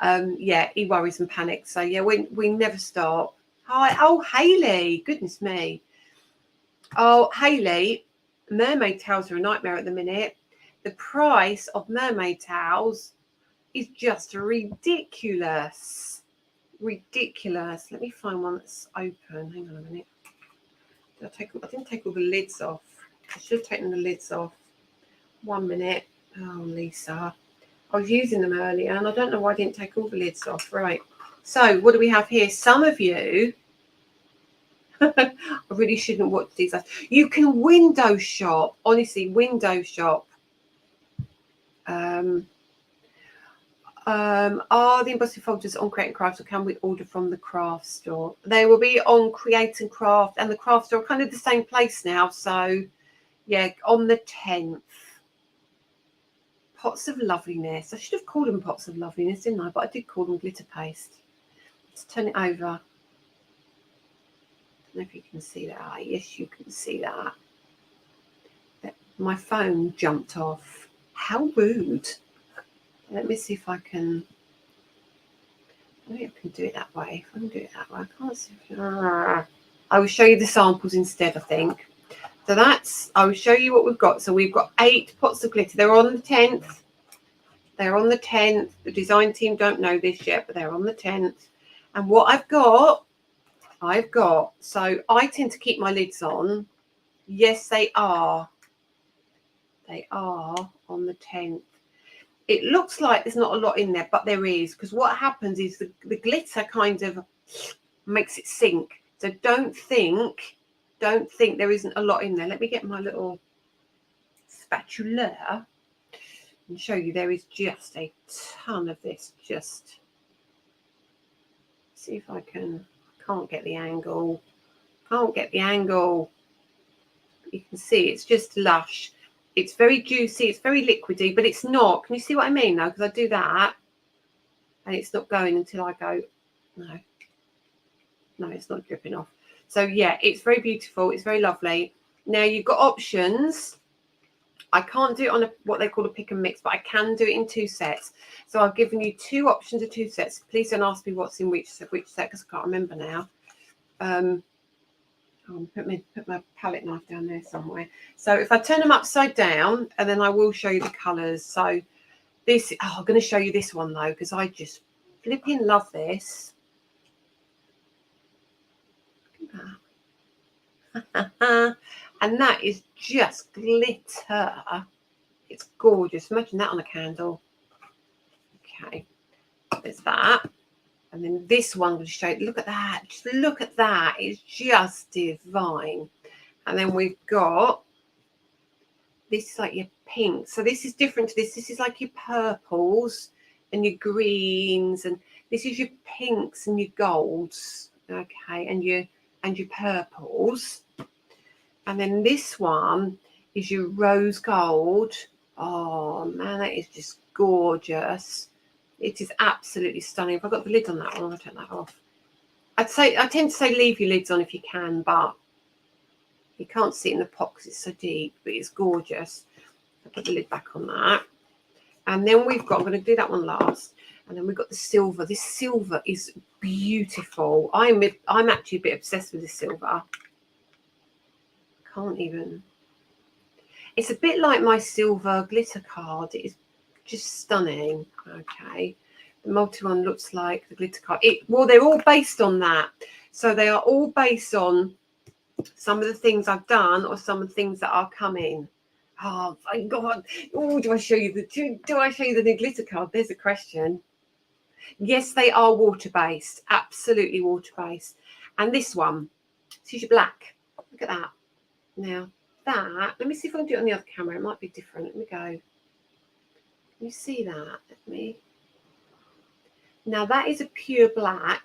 Yeah, he worries and panics. So yeah, we never stop. Hi, oh Hayley, goodness me. Oh Hayley, mermaid towels are a nightmare at the minute. The price of mermaid towels is just ridiculous. Ridiculous. Let me find one that's open. Hang on a minute. I didn't take all the lids off. I should have taken the lids off. 1 minute. Oh, Lisa. I was using them earlier and I don't know why I didn't take all the lids off. Right. So what do we have here? Some of you, I really shouldn't watch these. You can window shop. Honestly, window shop. Are the embossing folders on Create and Craft, or can we order from the craft store? They will be on Create and Craft, and the craft store are kind of the same place now. So yeah, on the 10th. Pots of Loveliness. I should have called them Pots of Loveliness, didn't I? But I did call them glitter paste. Let's turn it over. I don't know if you can see that. Yes, you can see that. My phone jumped off. How rude. Let me see if I can. Maybe I can do it that way. If I can do it that way, I can't see. I will show you the samples instead, I think. So that's, I will show you what we've got. So we've got 8 pots of glitter. They're on the 10th. They're on the 10th. The design team don't know this yet, but they're on the 10th. And what I've got, so I tend to keep my lids on. Yes, they are. They are on the 10th. It looks like there's not a lot in there, but there is, because what happens is the glitter kind of makes it sink. So don't think there isn't a lot in there. Let me get my little spatula and show you there is just a ton of this. Just see if I can't get the angle. Can't get the angle. You can see it's just lush. It's very juicy, it's very liquidy, but it's not. Can you see what I mean though? Because I do that and it's not going until I go, no, it's not dripping off. So yeah, it's very beautiful. It's very lovely. Now you've got options. I can't do it on what they call a pick and mix, but I can do it in 2 sets. So I've given you 2 options of 2 sets. Please don't ask me what's in which set because I can't remember now. Put my palette knife down there somewhere. So if I turn them upside down, and then I will show you the colours. So this, I'm going to show you this one though, because I just flipping love this. Look at that. And that is just glitter. It's gorgeous. Imagine that on a candle. Okay, there's that. And then this one will show you, look at that. Just look at that. It's just divine. And then we've got, this is like your pink. So this is different to this. This is like your purples and your greens. And this is your pinks and your golds. Okay, and your purples. And then this one is your rose gold. Oh man, that is just gorgeous. It is absolutely stunning. If I've got the lid on that one, I'll take that off. I tend to say leave your lids on if you can, but you can't see it in the pot because it's so deep, but it's gorgeous. I'll put the lid back on that. And then we've got, I'm going to do that one last. And then we've got the silver. This silver is beautiful. I'm actually a bit obsessed with this silver. Can't even. It's a bit like my silver glitter card. It is just stunning. Okay, the multi one looks like the glitter card. Well, they're all based on that. So they are all based on some of the things I've done or some of the things that are coming. Oh my God. Oh, do I show you the new glitter card? There's a question. Yes, they are water-based, absolutely water-based. And this one, this is your black. Look at that. Now that, let me see if I can do it on the other camera. It might be different. Let me go. Can you see that? Let me. Now that is a pure black,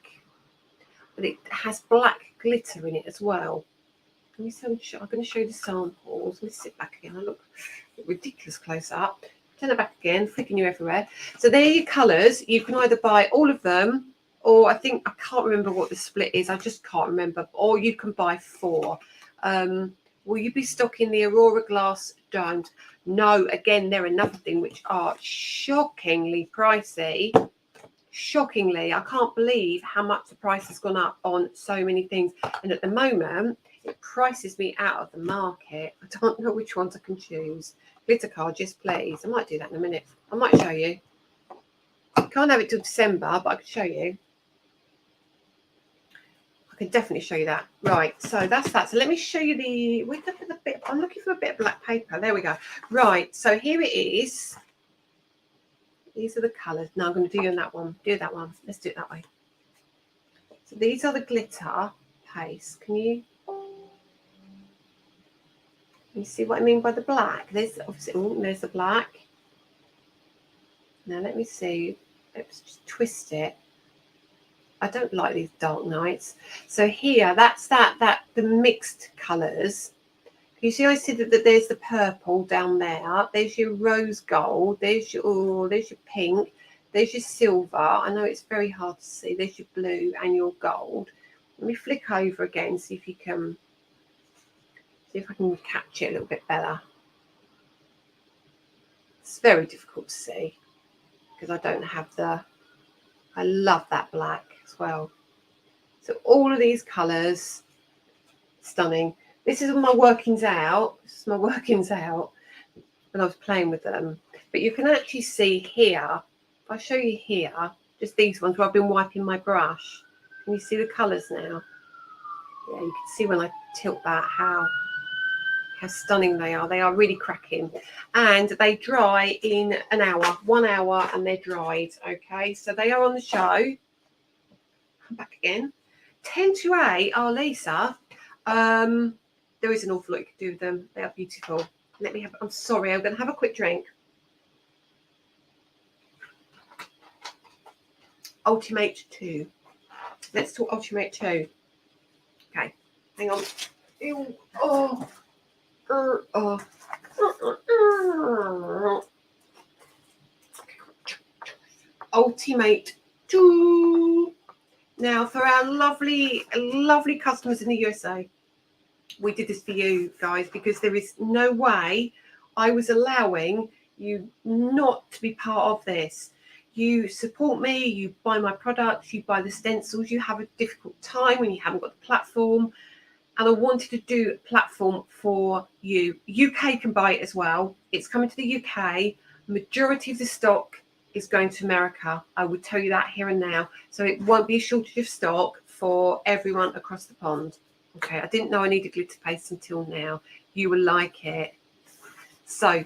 but it has black glitter in it as well. Let me see, I'm going to show you the samples. Let me sit back again. I look ridiculous close up. Turn it back again, flicking you everywhere. So there are your colours. You can either buy all of them, or I can't remember what the split is. I just can't remember. Or you can buy 4. Will you be stocking the Aurora glass domes? No, again, they're another thing which are shockingly pricey. Shockingly, I can't believe how much the price has gone up on so many things. And at the moment, it prices me out of the market. I don't know which ones I can choose. Glitter card, just please. I might do that in a minute. I might show you. I can't have it till December, but I could show you. I can definitely show you that. Right, so that's that. So let me show you I'm looking for a bit of black paper. There we go. Right, so here it is. These are the colours. Now I'm going to do that one. Do that one. Let's do it that way. So these are the glitter paste. Can you see what I mean by the black? There's obviously, there's the black. Now let me see. Let's just twist it. I don't like these dark nights. So here, that's the mixed colours. You see, I see that there's the purple down there. There's your rose gold. There's your pink. There's your silver. I know it's very hard to see. There's your blue and your gold. Let me flick over again, see if you can see if I can catch it a little bit better. It's very difficult to see because I don't have I love that black as well. So all of these colours, stunning. This is my workings out. This is my workings out when I was playing with them. But you can actually see here, if I show you here, just these ones where I've been wiping my brush. Can you see the colours now? Yeah, you can see when I tilt that how stunning they are. They are really cracking. And they dry in an hour, 1 hour, and they're dried. Okay, so they are on the show. come back again. 10 to 8, oh Lisa, there is an awful lot you can do with them. They are beautiful. Let me have, I'm sorry, I'm going to have a quick drink. Ultimate 2. Let's talk Ultimate 2. Okay, hang on. Ew. Oh. Oh. Ultimate 2. Now, for our lovely customers in the USA, we did this for you guys because there is no way I was allowing you not to be part of this. You support me, you buy my products, you buy the stencils, you have a difficult time when you haven't got the platform. And I wanted to do a platform for you. UK can buy it as well. It's coming to the UK. Majority of the stock is going to America. I would tell you that here and now. So it won't be a shortage of stock for everyone across the pond. Okay, I didn't know I needed glitter paste until now. You will like it. So,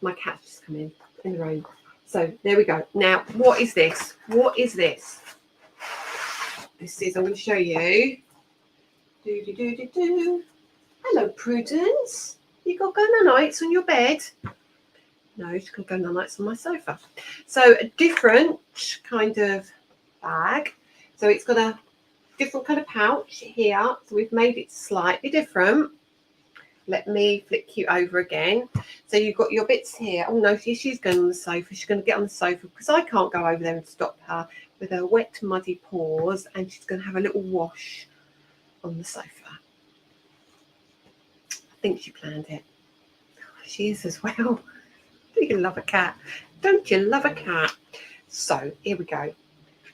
my cat's just come in the rain. So, there we go. Now, what is this? What is this? This is, I'm going to show you. Hello, Prudence. You got nanites on your bed? No, she's going to go nanites on my sofa. So, a different kind of bag. So, it's got a different kind of pouch here. So, we've made it slightly different. Let me flick you over again. So, you've got your bits here. Oh, no, she's going on the sofa. She's going to get on the sofa because I can't go over there and stop her with her wet, muddy paws. And she's going to have a little wash on the sofa. I think she planned it. She is as well. Don't you love a cat? Don't you love a cat? So here we go.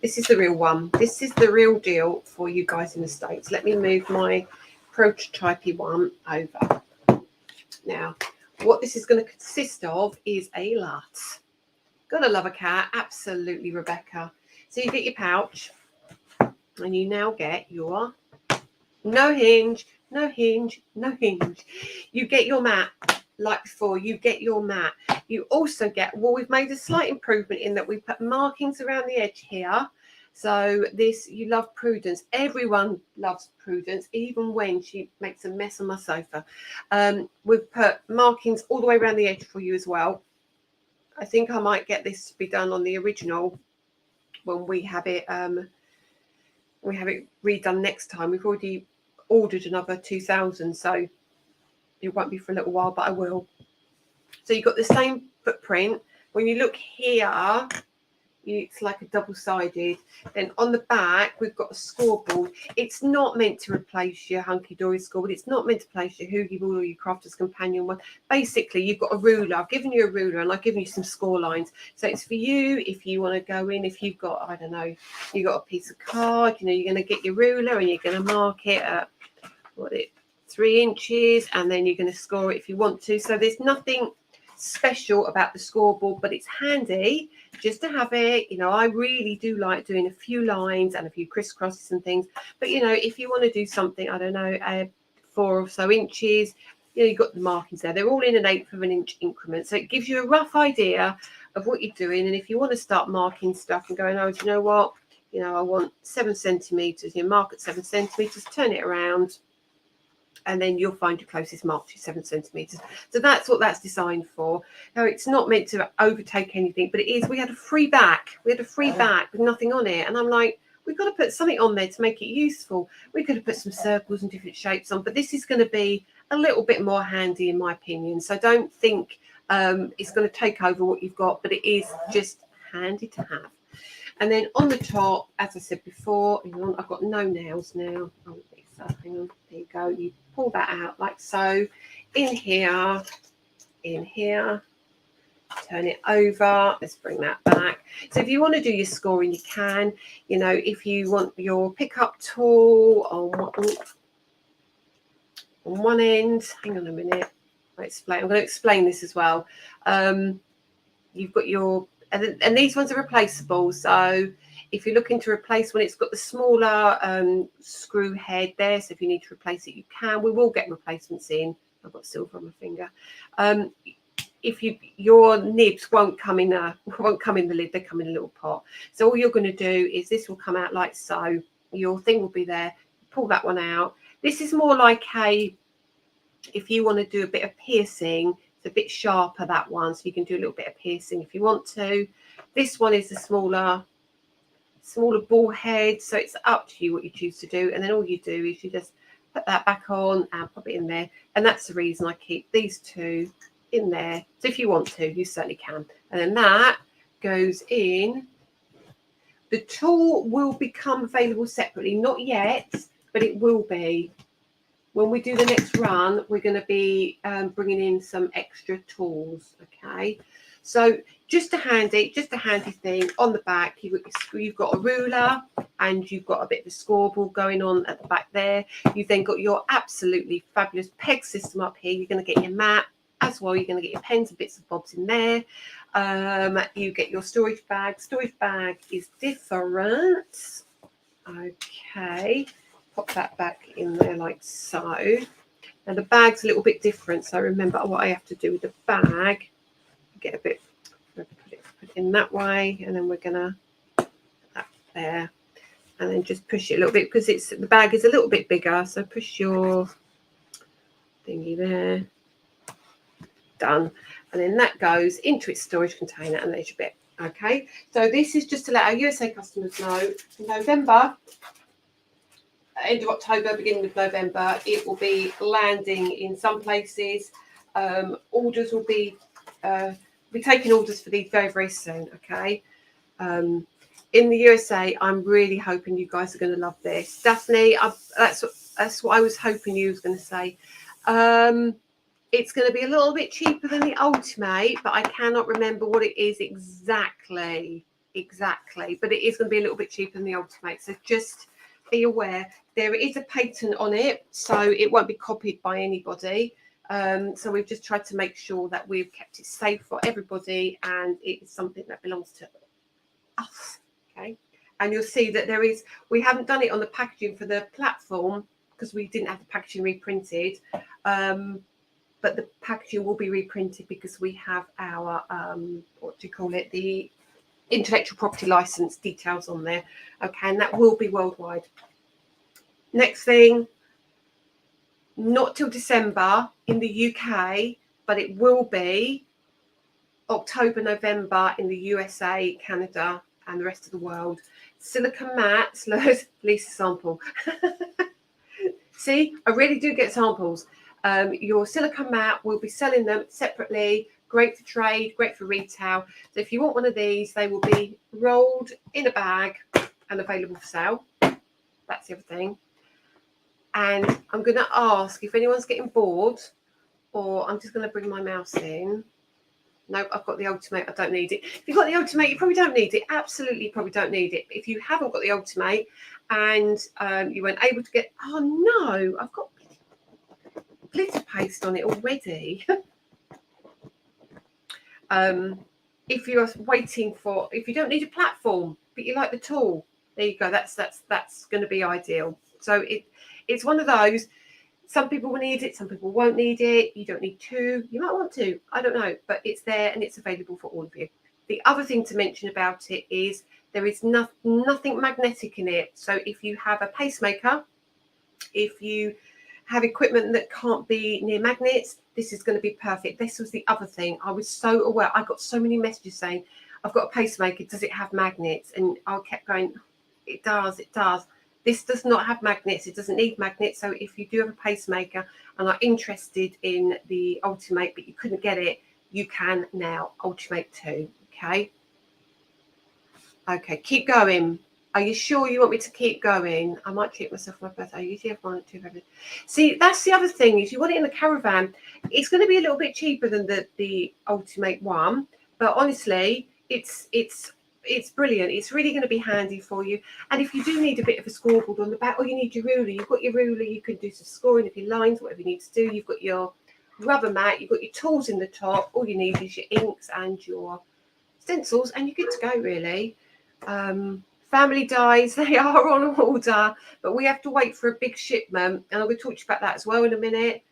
This is the real one. This is the real deal for you guys in the States. Let me move my prototypey one over. Now, what this is going to consist of is a lot. Gotta love a cat. Absolutely, Rebecca. So you get your pouch and you now get your no hinge, no hinge, no hinge. You get your mat like before. You get your mat. You also get, well, we've made a slight improvement in that we put markings around the edge here. So this, you love Prudence. Everyone loves Prudence, even when she makes a mess on my sofa. We've put markings all the way around the edge for you as well. I think I might get this to be done on the original when we have it redone next time. We've already ordered another 2,000, so it won't be for a little while, but I will. So you've got the same footprint. When you look here, it's like a double-sided. Then on the back, we've got a scoreboard. It's not meant to replace your hunky-dory scoreboard. It's not meant to replace your Hoogie Ball or your Crafter's Companion one. Basically, you've got a ruler. I've given you a ruler and I've given you some score lines. So it's for you if you want to go in. If you've got, I don't know, you've got a piece of card, you know, you're going to get your ruler and you're going to mark it at, 3 inches, and then you're going to score it if you want to. So there's nothing special about the scoreboard, but it's handy just to have it. You know, I really do like doing a few lines and a few crisscrosses and things, but you know, if you want to do something, I don't know, 4 or so inches, you know, you've got the markings there. They're all in an 1/8 of an inch increment, so it gives you a rough idea of what you're doing. And if you want to start marking stuff and going, oh, do you know what, you know, I want 7 centimeters, you mark at 7 centimeters, turn it around, and then you'll find your closest mark to 7 centimeters. So that's what that's designed for. Now, it's not meant to overtake anything, but it is. We had a free back. We had a free back with nothing on it. And I'm like, we've got to put something on there to make it useful. We could have put some circles and different shapes on, but this is going to be a little bit more handy, in my opinion. So don't think it's going to take over what you've got, but it is just handy to have. And then on the top, as I said before, I've got no nails now. Oh, hang on, there you go. You pull that out like so. In here, turn it over. Let's bring that back. So if you want to do your scoring, you can. You know, if you want your pickup tool on one end, hang on a minute. I'm going to explain this as well. You've got your, and these ones are replaceable. So if you're looking to replace one, it's got the smaller screw head there. So if you need to replace it, you can. We will get replacements in. I've got silver on my finger. your nibs won't come in the lid, they come in a little pot. So all you're going to do is this will come out like so. Your thing will be there. Pull that one out. This is more like if you want to do a bit of piercing, it's a bit sharper, that one, so you can do a little bit of piercing if you want to. This one is a smaller ball head, so it's up to you what you choose to do. And then all you do is you just put that back on and pop it in there. And that's the reason I keep these two in there. So if you want to, you certainly can. And then that goes in. The tool will become available separately, not yet, but it will be. When we do the next run, we're going to be bringing in some extra tools. Okay, so just a handy thing on the back. You've got a ruler and you've got a bit of a scoreboard going on at the back there. You've then got your absolutely fabulous peg system up here. You're going to get your mat as well. You're going to get your pens and bits and bobs in there. You get your storage bag. Storage bag is different. Okay. Pop that back in there like so. Now the bag's a little bit different, so remember what I have to do with the bag. Get a bit, put it in that way, and then we're gonna put that there, and then just push it a little bit because the bag is a little bit bigger. So push your thingy there. Done, and then that goes into its storage container, and there's your bit. Okay, so this is just to let our USA customers know. November. End of October, beginning of November, it will be landing in some places. Orders will be taking orders for these very, very soon. Okay. In the USA, I'm really hoping you guys are going to love this. Daphne, that's what I was hoping you was going to say. It's going to be a little bit cheaper than the Ultimate, but I cannot remember what it is exactly. But it is going to be a little bit cheaper than the Ultimate. So just be aware there is a patent on it, so it won't be copied by anybody. So we've just tried to make sure that we've kept it safe for everybody, and it's something that belongs to us. Okay, and you'll see that we haven't done it on the packaging for the platform because we didn't have the packaging reprinted, but the packaging will be reprinted because we have our the intellectual property license details on there. Okay, and that will be worldwide. Next thing, not till December in the UK, but it will be October, November in the USA, Canada, and the rest of the world. Silicone mats, Lisa sample. See, I really do get samples. Your silicone mat, we'll be selling them separately. Great for trade, great for retail. So if you want one of these, they will be rolled in a bag and available for sale. That's the other thing. And I'm going to ask if anyone's getting bored, or I'm just going to bring my mouse in. Nope, I've got the Ultimate. I don't need it. If you've got the Ultimate, you probably don't need it. Absolutely, you probably don't need it. But if you haven't got the Ultimate and you weren't able to get... Oh, no, I've got glitter paste on it already. If you're waiting if you don't need a platform, but you like the tool, there you go. That's going to be ideal. So it's one of those. Some people will need it, some people won't need it. You don't need two. You might want to. I don't know, but it's there and it's available for all of you. The other thing to mention about it is there is nothing magnetic in it. So if you have a pacemaker, if you have equipment that can't be near magnets, this is going to be perfect. This was the other thing. I was so aware. I got so many messages saying, I've got a pacemaker. Does it have magnets? And I kept going, it does. This does not have magnets. It doesn't need magnets. So if you do have a pacemaker and are interested in the Ultimate, but you couldn't get it, you can now. Ultimate 2. Okay. Okay, keep going. Are you sure you want me to keep going? I might treat myself for my birthday. I usually have 1 or 2 every. See, that's the other thing is you want it in the caravan. It's going to be a little bit cheaper than the Ultimate one, but honestly, it's brilliant. It's really going to be handy for you. And if you do need a bit of a scoreboard on the back, or you need your ruler, you've got your ruler. You can do some scoring of your lines, whatever you need to do. You've got your rubber mat. You've got your tools in the top. All you need is your inks and your stencils, and you're good to go, really. Family dies, they are on order, but we have to wait for a big shipment, and I'm going to talk to you about that as well in a minute.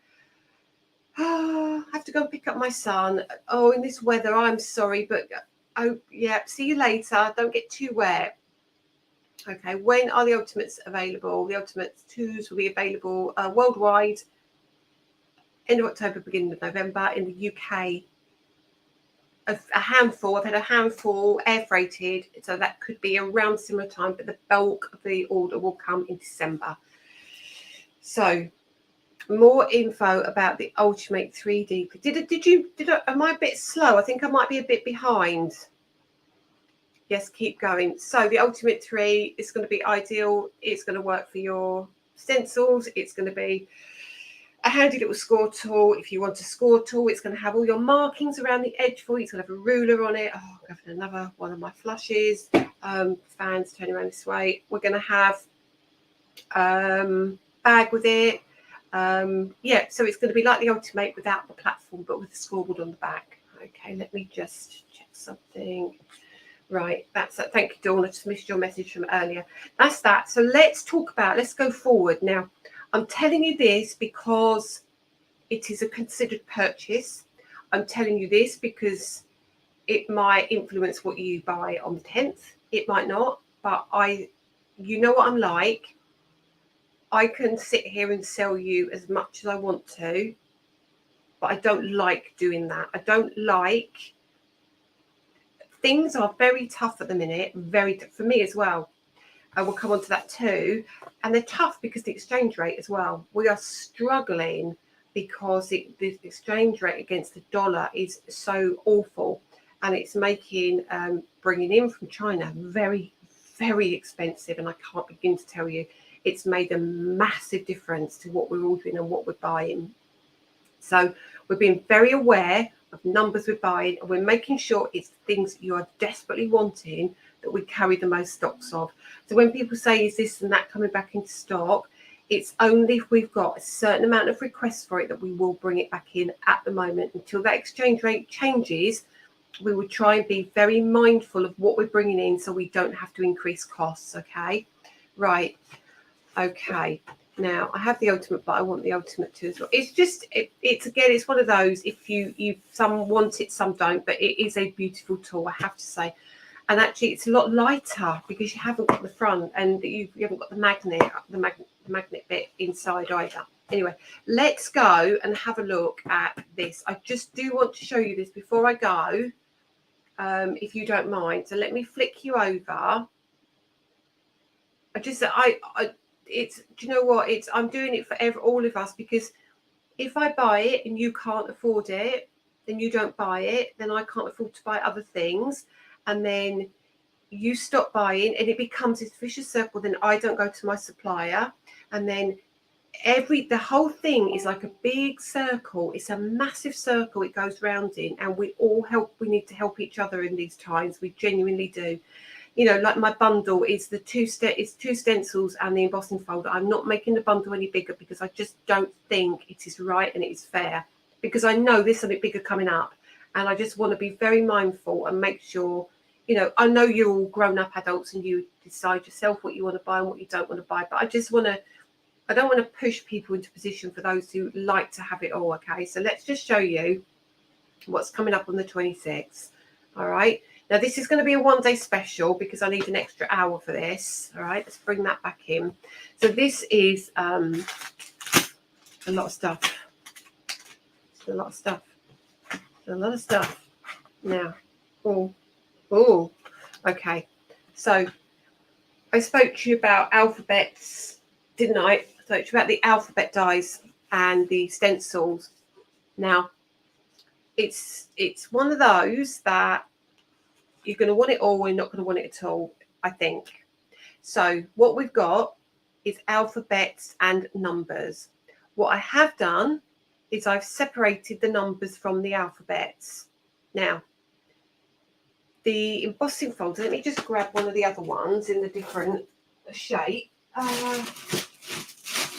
Oh, I have to go and pick up my son. Oh, in this weather, I'm sorry, but oh yeah, see you later. Don't get too wet. Okay, when are the Ultimates available? The Ultimates 2s will be available worldwide end of October, beginning of November. In the UK, a handful. I've had a handful air freighted, so that could be around similar time, but the bulk of the order will come in December. So more info about the Ultimate 3D. Am I a bit slow? I think I might be a bit behind. Yes, keep going. So the Ultimate 3 is going to be ideal. It's going to work for your stencils. It's going to be a handy little score tool. If you want a score tool, it's going to have all your markings around the edge for you. It's going to have a ruler on it. Oh, I'm having another one of my flushes. Fans turning around this way. We're going to have bag with it. Yeah, so it's going to be like the Ultimate without the platform, but with the scoreboard on the back. Okay, let me just check something. Right, that's it. Thank you, Dawn. I just missed your message from earlier. That's that. So let's go forward. Now, I'm telling you this because it is a considered purchase. I'm telling you this because it might influence what you buy on the 10th. It might not, but you know what I'm like. I can sit here and sell you as much as I want to, but I don't like doing that. I don't like... Things are very tough at the minute, for me as well. I will come on to that too. And they're tough because the exchange rate as well. We are struggling because the exchange rate against the dollar is so awful. And it's making bringing in from China very, very expensive. And I can't begin to tell you, it's made a massive difference to what we're ordering and what we're buying. So we're being very aware of numbers we're buying, and we're making sure it's things you are desperately wanting that we carry the most stocks of. So when people say, is this and that coming back into stock, it's only if we've got a certain amount of requests for it that we will bring it back in at the moment. Until that exchange rate changes, we will try and be very mindful of what we're bringing in so we don't have to increase costs. Okay, right. Okay. Now, I have the Ultimate, but I want the Ultimate 2 as well. It's just, it's one of those, if some want it, some don't, but it is a beautiful tool, I have to say. And actually, it's a lot lighter because you haven't got the front and you haven't got the magnet bit inside either. Anyway, let's go and have a look at this. I just do want to show you this before I go, if you don't mind. So let me flick you over. Do you know what? I'm doing it for all of us, because if I buy it and you can't afford it, then you don't buy it. Then I can't afford to buy other things, and then you stop buying, and it becomes this vicious circle. Then I don't go to my supplier, and then the whole thing is like a big circle. It's a massive circle. It goes round in, and we need to help each other in these times. We genuinely do. You know, like my bundle is two stencils and the embossing folder. I'm not making the bundle any bigger because I just don't think it is right and it is fair, because I know there's something bigger coming up, and I just want to be very mindful and make sure, you know, I know you're all grown up adults and you decide yourself what you want to buy and what you don't want to buy, but I don't want to push people into position for those who like to have it all. Okay, so let's just show you what's coming up on the 26th. All right. Now, this is going to be a one-day special because I need an extra hour for this. All right, let's bring that back in. So this is a lot of stuff. It's a lot of stuff. It's a lot of stuff. Now, oh, okay. So I spoke to you about alphabets, didn't I? I spoke to you about the alphabet dies and the stencils. Now, it's one of those that you're going to want it all, or you're not going to want it at all, I think. So what we've got is alphabets and numbers. What I have done is I've separated the numbers from the alphabets. Now, the embossing folder, let me just grab one of the other ones in the different shape.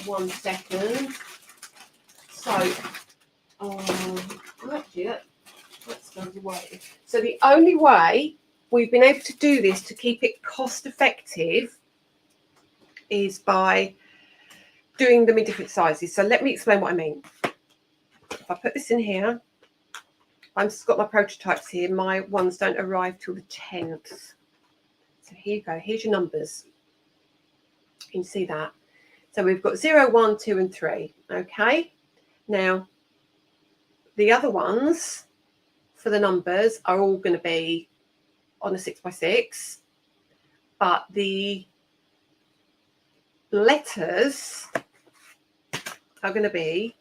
1 second. So, actually, that's going away. So the only way we've been able to do this to keep it cost effective is by doing them in different sizes. So let me explain what I mean. if I put this in here, I've got my prototypes here. My ones don't arrive till the 10th. So here you go. Here's your numbers. You can see that. So we've got 0, 1, 2, and 3. Okay. Now, the other ones for the numbers are all going to be on a 6x6, but the letters are going to be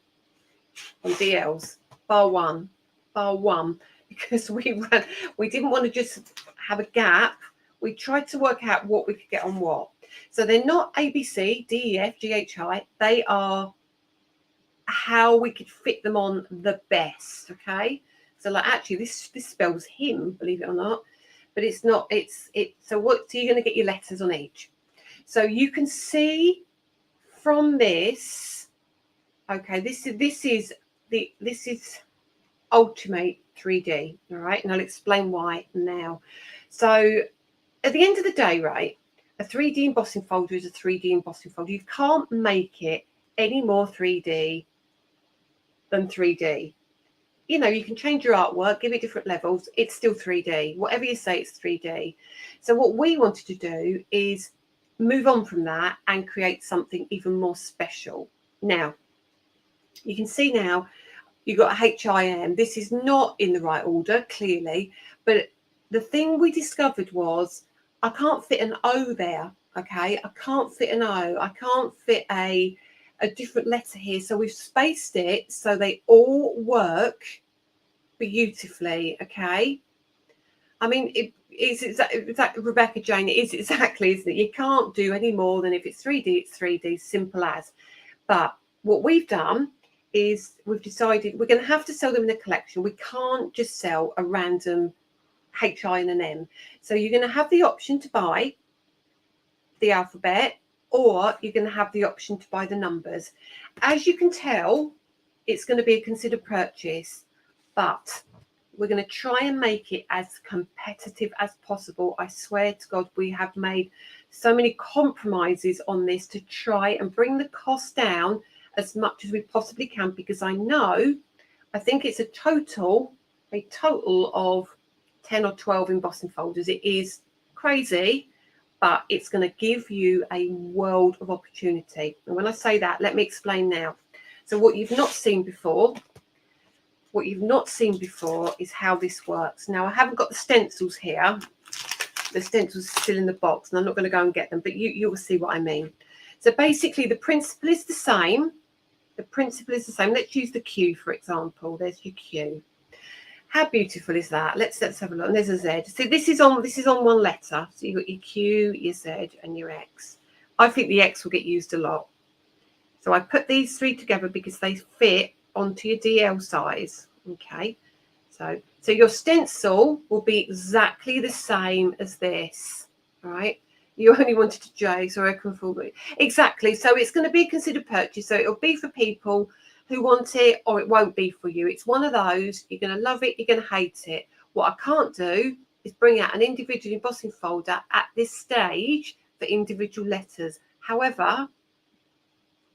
on DLs, bar one, because we didn't want to just have a gap. We tried to work out what we could get on what. So they're not A, B, C, D, E, F, G, H, I. They are how we could fit them on the best. Okay. So like actually this spells him, believe it or not, but it's not. So you're going to get your letters on each. So you can see from this. Okay, this is Ultimate 3D. All right, and I'll explain why now. So at the end of the day, right, a 3D embossing folder is a 3D embossing folder. You can't make it any more 3D than 3D. You know, you can change your artwork, give it different levels. It's still 3D. Whatever you say, it's 3D. So what we wanted to do is move on from that and create something even more special. Now, you can see now you've got HIM. This is not in the right order, clearly. But the thing we discovered was I can't fit an O there, okay? I can't fit an O. I can't fit a different letter here. So we've spaced it so they all work beautifully, okay? I mean, it's exactly, Rebecca Jane, it is exactly, isn't it? You can't do any more than if it's 3D, it's 3D, simple as. But what we've done is we've decided we're going to have to sell them in a collection. We can't just sell a random HI and an M. So you're going to have the option to buy the alphabet, or you're going to have the option to buy the numbers. As you can tell, it's going to be a considered purchase, but we're going to try and make it as competitive as possible. I swear to God, we have made so many compromises on this to try and bring the cost down as much as we possibly can, because I think it's a total of 10 or 12 embossing folders. It is crazy, but it's going to give you a world of opportunity. And when I say that, let me explain now. So what you've not seen before is how this works. Now, I haven't got the stencils here. The stencils are still in the box, and I'm not going to go and get them, but you'll see what I mean. So basically, the principle is the same. Let's use the Q, for example. There's your Q. How beautiful is that? Let's have a look. And there's a Z. So this is on one letter. So you've got your Q, your Z, and your X. I think the X will get used a lot. So I put these three together because they fit onto your DL size. Okay. So your stencil will be exactly the same as this. All right. You only wanted a J, so I can fall. Exactly. So it's going to be a considered purchase. So it'll be for people who want it, or it won't be for you. It's one of those. You're going to love it. You're going to hate it. What I can't do is bring out an individual embossing folder at this stage for individual letters. However,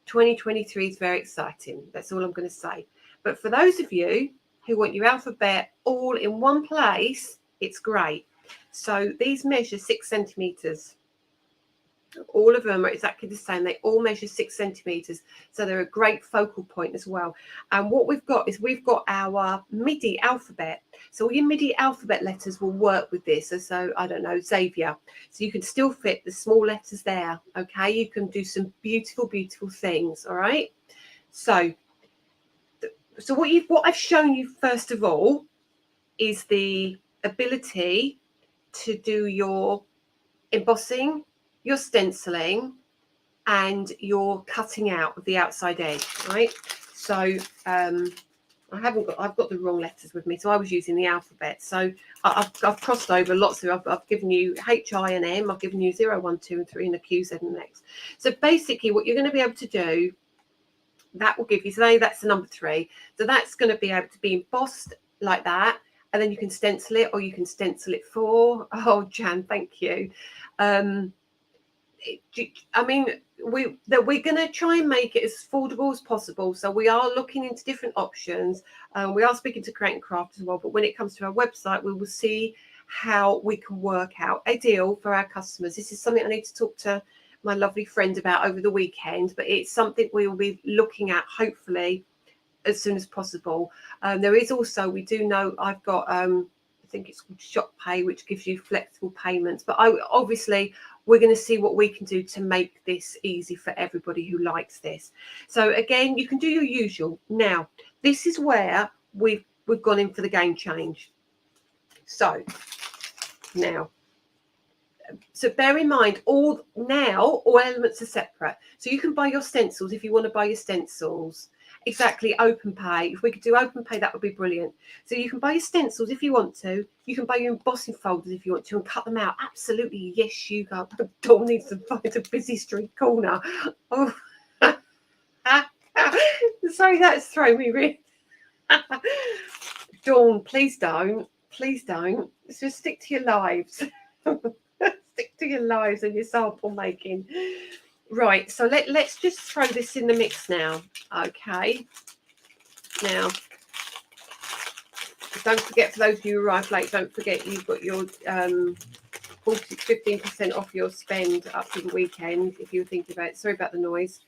2023 is very exciting. That's all I'm going to say. But for those of you who want your alphabet all in one place, it's great. So these measure 6 centimeters. All of them are exactly the same. They all measure 6 centimeters. So they're a great focal point as well. And what we've got is we've got our MIDI alphabet. So all your MIDI alphabet letters will work with this. So I don't know, Xavier. So you can still fit the small letters there. Okay. You can do some beautiful, beautiful things. All right. So what I've shown you first of all is the ability to do your embossing, your stenciling, and your cutting out of the outside edge, right? So I've got the wrong letters with me, so I was using the alphabet. So I've crossed over lots of, I've given you H, I, and M. I've given you 0, 1, 2, and 3, and a Q, Z, and X. So basically, what you're going to be able to do, that will give you, so that's the number 3. So that's going to be able to be embossed like that, and then you can stencil it, or you can stencil it for. Oh, Jan, thank you. I mean, we're going to try and make it as affordable as possible. So we are looking into different options. We are speaking to Create and Craft as well. But when it comes to our website, we will see how we can work out a deal for our customers. This is something I need to talk to my lovely friend about over the weekend. But it's something we will be looking at, hopefully, as soon as possible. There is also, we do know I've got, I think it's called Shop Pay, which gives you flexible payments. But obviously, we're going to see what we can do to make this easy for everybody who likes this. So again, you can do your usual. Now, this is where we've gone in for the game change. So now, so bear in mind, all elements are separate. So you can buy your stencils if you want to buy your stencils. Exactly, open pay. If we could do open pay, that would be brilliant. So you can buy your stencils if you want to. You can buy your embossing folders if you want to and cut them out. Absolutely, yes, you go. Dawn needs to find a busy street corner. Oh, sorry, that's thrown me really. Dawn, please don't. Please don't. Just stick to your lives. Stick to your lives and your sample making. Right, so let's just throw this in the mix now. Okay. Now, don't forget, for those of you who arrived late, don't forget you've got your 15% off your spend up to the weekend, if you're thinking about it. Sorry about the noise.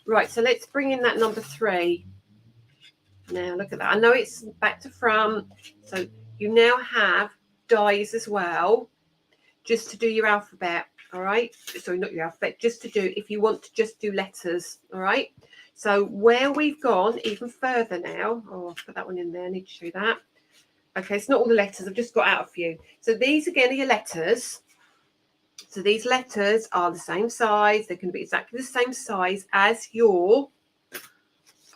Right, so let's bring in that number 3. Now, look at that. I know it's back to front. So you now have dies as well, just to do your alphabet. All right, sorry, not your alphabet, just to do, if you want to just do letters. All right, so where we've gone even further now, I'll put that one in there, I need to show that. Okay, it's not all the letters, I've just got out a few. So these again are your letters. So these letters are the same size, they're going to be exactly the same size as your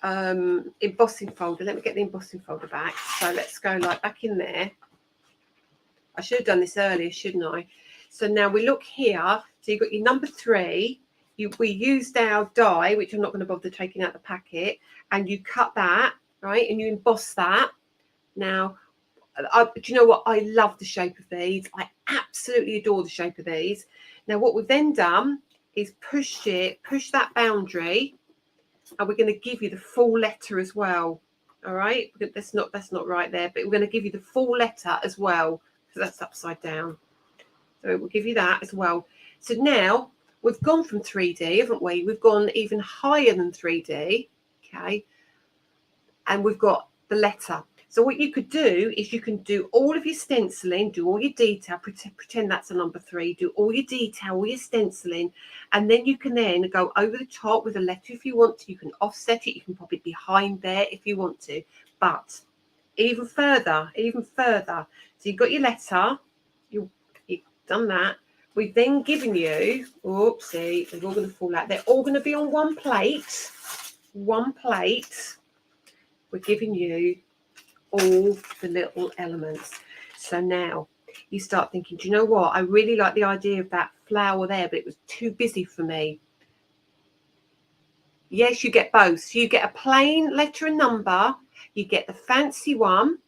embossing folder. Let me get the embossing folder back. So let's go like back in there. I should have done this earlier, shouldn't I? So now we look here. So you've got your number 3. We used our die, which I'm not going to bother taking out the packet, and you cut that, right? And you emboss that. Now, do you know what? I love the shape of these. I absolutely adore the shape of these. Now, what we've then done is push that boundary, and we're going to give you the full letter as well. All right? That's not right there, but we're going to give you the full letter as well, because that's upside down. So it will give you that as well. So now we've gone from 3D, haven't we? We've gone even higher than 3D, okay? And we've got the letter. So what you could do is you can do all of your stenciling, do all your detail, pretend that's a number 3, do all your detail, all your stenciling, and then you can then go over the top with a letter if you want to. You can offset it. You can pop it behind there if you want to. But even further. So you've got your letter. You've done that. We've then given you, oopsie, they're all going to fall out. They're all going to be on one plate. We're giving you all the little elements. So now you start thinking, do you know what? I really like the idea of that flower there, but it was too busy for me. Yes, you get both. So you get a plain letter and number. You get the fancy one.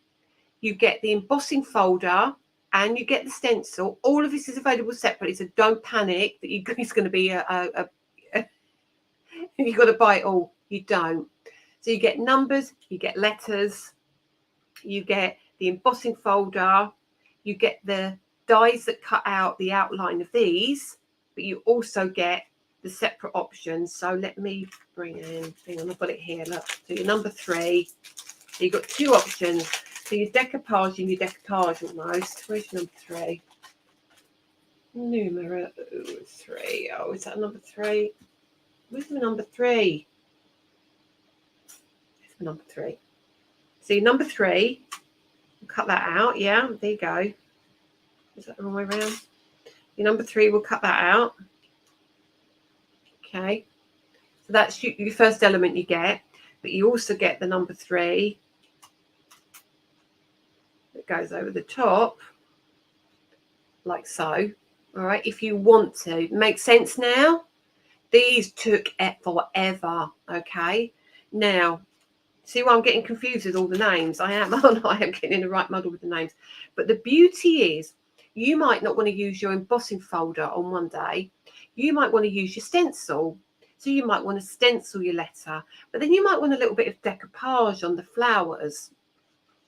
You get the embossing folder. And you get the stencil. All of this is available separately, so don't panic that it's going to be you've got to buy it all. You don't. So you get numbers, you get letters, you get the embossing folder, you get the dies that cut out the outline of these, but you also get the separate options. So let me bring in, hang on, I've got it here. Look, so your number 3, so you've got 2 options. So your decoupage and your decoupage almost. Where's number 3? Numero 3. Oh, is that number 3? Where's the number 3? There's the number 3. So your number 3, we'll cut that out. Yeah, there you go. Is that the wrong way around? Your number 3, we'll cut that out. Okay. So that's your first element you get. But you also get the number 3. Goes over the top like so. All right, if you want to. Make sense now? These took forever. Okay, now see why I'm getting confused with all the names. I am getting in the right muddle with the names. But the beauty is you might not want to use your embossing folder on one day. you might want to use your stencil. So you might want to stencil your letter, but then you might want a little bit of decoupage on the flowers.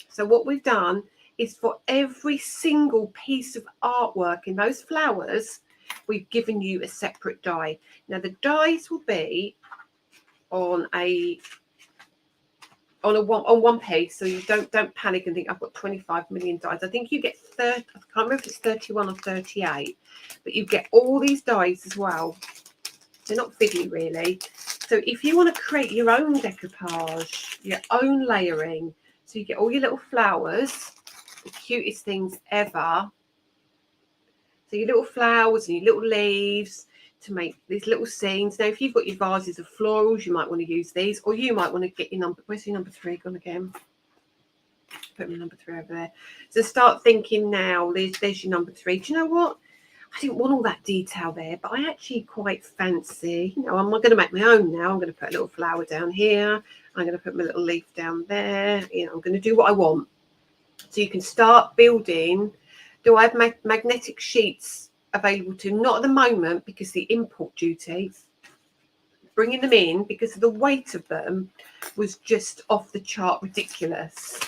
So what we've done is for every single piece of artwork in those flowers, we've given you a separate die. Now the dies will be on one piece, so you don't panic and think I've got 25 million dies. I think you get 30. I can't remember if it's 31 or 38, but you get all these dies as well. They're not fiddly really. So if you want to create your own decoupage, your own layering, so you get all your little flowers, the cutest things ever. So your little flowers and your little leaves to make these little scenes. Now, if you've got your vases of florals, you might want to use these, or you might want to get your number. Where's your number 3 gone again? Put my number 3 over there. So start thinking now. There's your number 3. Do you know what? I didn't want all that detail there, but I actually quite fancy, you know, I'm going to make my own now. I'm going to put a little flower down here. I'm going to put my little leaf down there. You know, I'm going to do what I want. So you can start building. Do I have magnetic sheets available to? Not at the moment because the import duty, bringing them in because of the weight of them was just off the chart ridiculous.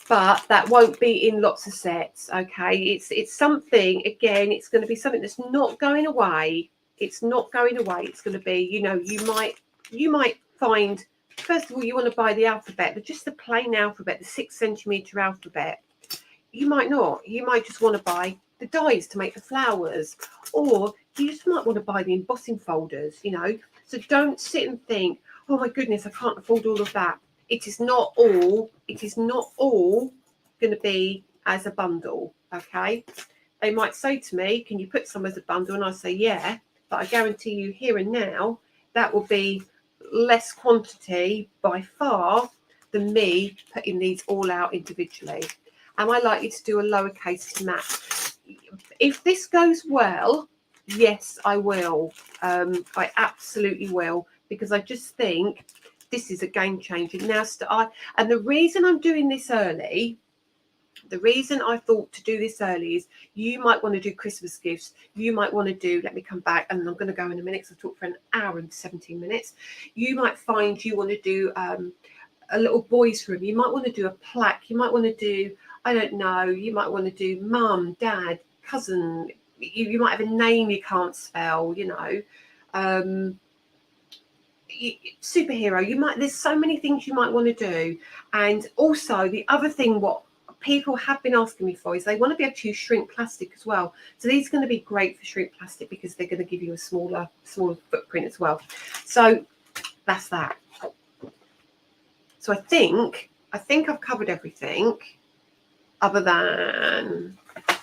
But that won't be in lots of sets, okay? It's something, again, it's going to be something that's not going away. It's not going away. It's going to be, you know, you might find, first of all, you want to buy the alphabet, just the plain alphabet, the 6 centimetre alphabet. You might not. You might just want to buy the dies to make the flowers, or you just might want to buy the embossing folders, you know. So don't sit and think, oh my goodness, I can't afford all of that. It is not all going to be as a bundle, okay? They might say to me, can you put some as a bundle? And I say, yeah, but I guarantee you here and now, that will be less quantity by far than me putting these all out individually. Am I likely to do a lowercase to match? If this goes well, yes, I will. I absolutely will, because I just think this is a game changer. Now, and the reason I'm doing this early, the reason I thought to do this early is you might want to do Christmas gifts. You might want to do, let me come back, and I'm going to go in a minute because I've talked for an hour and 17 minutes. You might find you want to do a little boys' room. You might want to do a plaque. You might want to do, I don't know, you might want to do mum, dad, cousin. You might have a name you can't spell, you know. Superhero, there's so many things you might want to do. And also the other thing, what people have been asking me for, is they want to be able to use shrink plastic as well. So these are going to be great for shrink plastic because they're going to give you a smaller footprint as well. So that's that. So I think I've covered everything, other than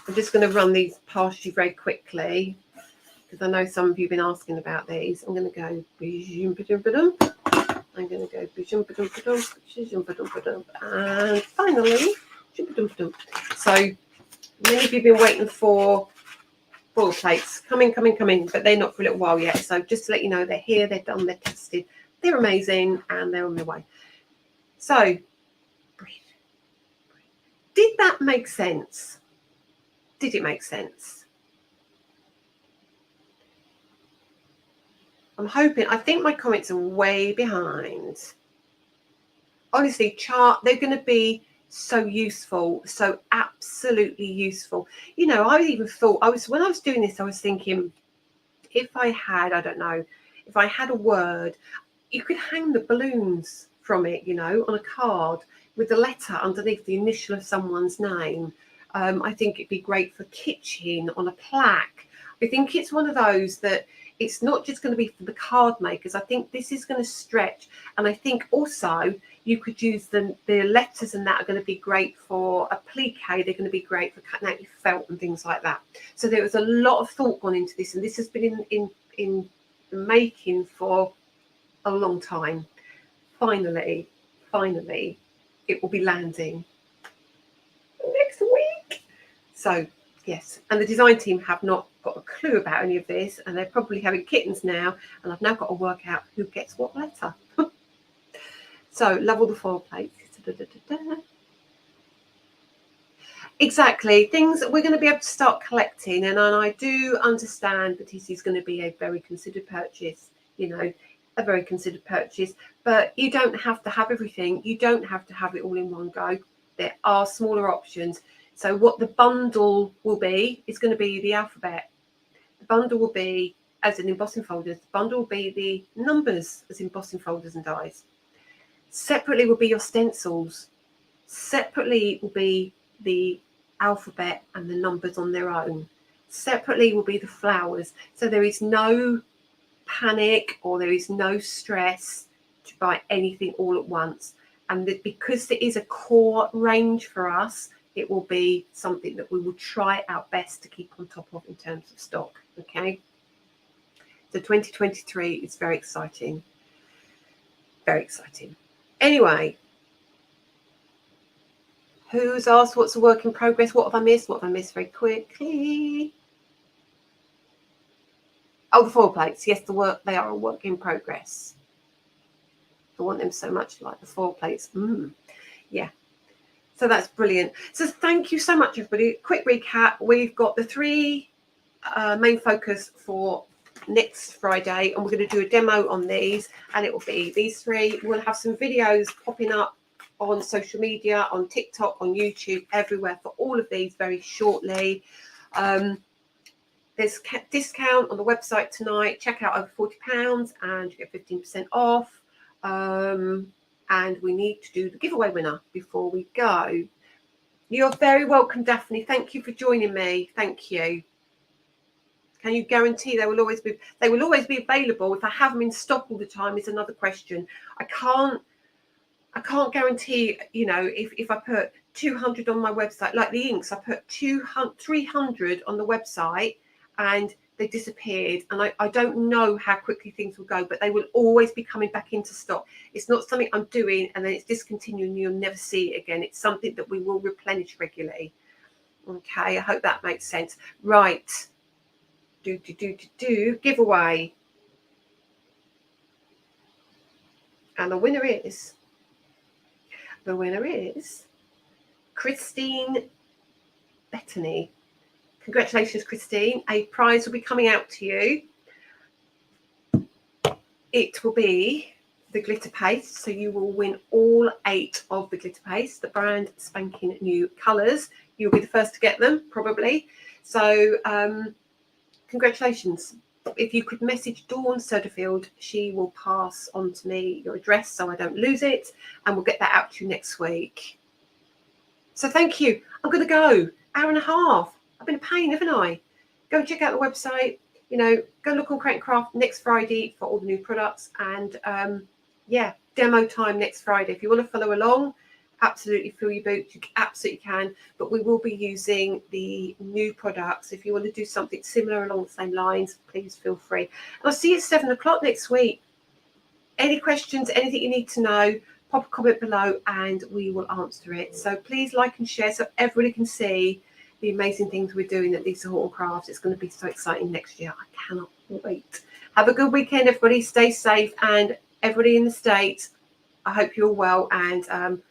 I'm just going to run these past you very quickly, because I know some of you have been asking about these. I'm going to go, and finally, so many of you have been waiting for foil plates. Coming, but they're not for a little while yet. So just to let you know, they're here, they're done, they're tested, they're amazing, and they're on their way. So, breathe. Did that make sense? Did it make sense? I'm hoping. I think my comments are way behind. Honestly, they're going to be so useful, so absolutely useful. You know, I even thought, when I was doing this, I was thinking, if I had, I don't know, if I had a word, you could hang the balloons from it, you know, on a card with the letter underneath, the initial of someone's name. I think it'd be great for kitchen, on a plaque. I think it's one of those that it's not just going to be for the card makers. I think this is going to stretch. And I think also you could use the letters, and that are going to be great for applique. They're going to be great for cutting out your felt and things like that. So there was a lot of thought gone into this, and this has been in the making for a long time. Finally, it will be landing next week. So yes, and the design team have not got a clue about any of this, and they're probably having kittens now, and I've now got to work out who gets what letter. So love all the foil plates. Exactly. Things that we're going to be able to start collecting. And I do understand that this is going to be a very considered purchase, you know, a very considered purchase. But you don't have to have everything. You don't have to have it all in one go. There are smaller options. So what the bundle will be is going to be the alphabet. The bundle will be as in embossing folders. The bundle will be the numbers as embossing folders and dies. Separately will be your stencils. Separately will be the alphabet and the numbers on their own. Separately will be the flowers. So there is no panic or there is no stress to buy anything all at once. And because there is a core range for us, it will be something that we will try our best to keep on top of in terms of stock. Okay. So 2023 is very exciting. Very exciting. Anyway, who's asked what's a work in progress? What have I missed? What have I missed very quickly? Oh, the foil plates. Yes, they are a work in progress. I want them so much like the foil plates. Yeah. So that's brilliant. So thank you so much, everybody. Quick recap. We've got the 3 main focus for next Friday, and we're going to do a demo on these, and it will be these 3. We'll have some videos popping up on social media, on TikTok, on YouTube, everywhere for all of these very shortly. There's a discount on the website tonight. Check out over £40 and you get 15% off. And we need to do the giveaway winner before we go. You're very welcome, Daphne. Thank you for joining me. Thank you. Can you guarantee they will always be available? If I have them in stock all the time is another question. I can't guarantee, you know, if I put 200 on my website, like the inks, I put 300 on the website and they disappeared. And I don't know how quickly things will go, but they will always be coming back into stock. It's not something I'm doing and then it's discontinuing and you'll never see it again. It's something that we will replenish regularly. Okay, I hope that makes sense. Right. Giveaway. And the winner is Christine Bettany. Congratulations, Christine. A prize will be coming out to you. It will be the glitter paste. So you will win all 8 of the glitter paste, the brand spanking new colours. You'll be the first to get them, probably. So congratulations. If you could message Dawn Soderfield, she will pass on to me your address so I don't lose it, and we'll get that out to you next week. So thank you. I'm going to go. Hour and a half. I've been a pain, haven't I? Go and check out the website. You know, go look on Crate & Craft next Friday for all the new products. And yeah, demo time next Friday. If you want to follow along, absolutely fill your boots. You absolutely can. But we will be using the new products. If you want to do something similar along the same lines, please feel free. And I'll see you at 7 o'clock next week. Any questions, anything you need to know, pop a comment below and we will answer it. So please like and share so everybody can see the amazing things we're doing at Lisa Horton Crafts. It's going to be so exciting next year. I cannot wait. Have a good weekend, everybody. Stay safe. And everybody in the States, I hope you're well. And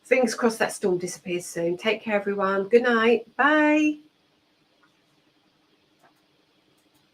fingers crossed that storm disappears soon. Take care, everyone. Good night. Bye.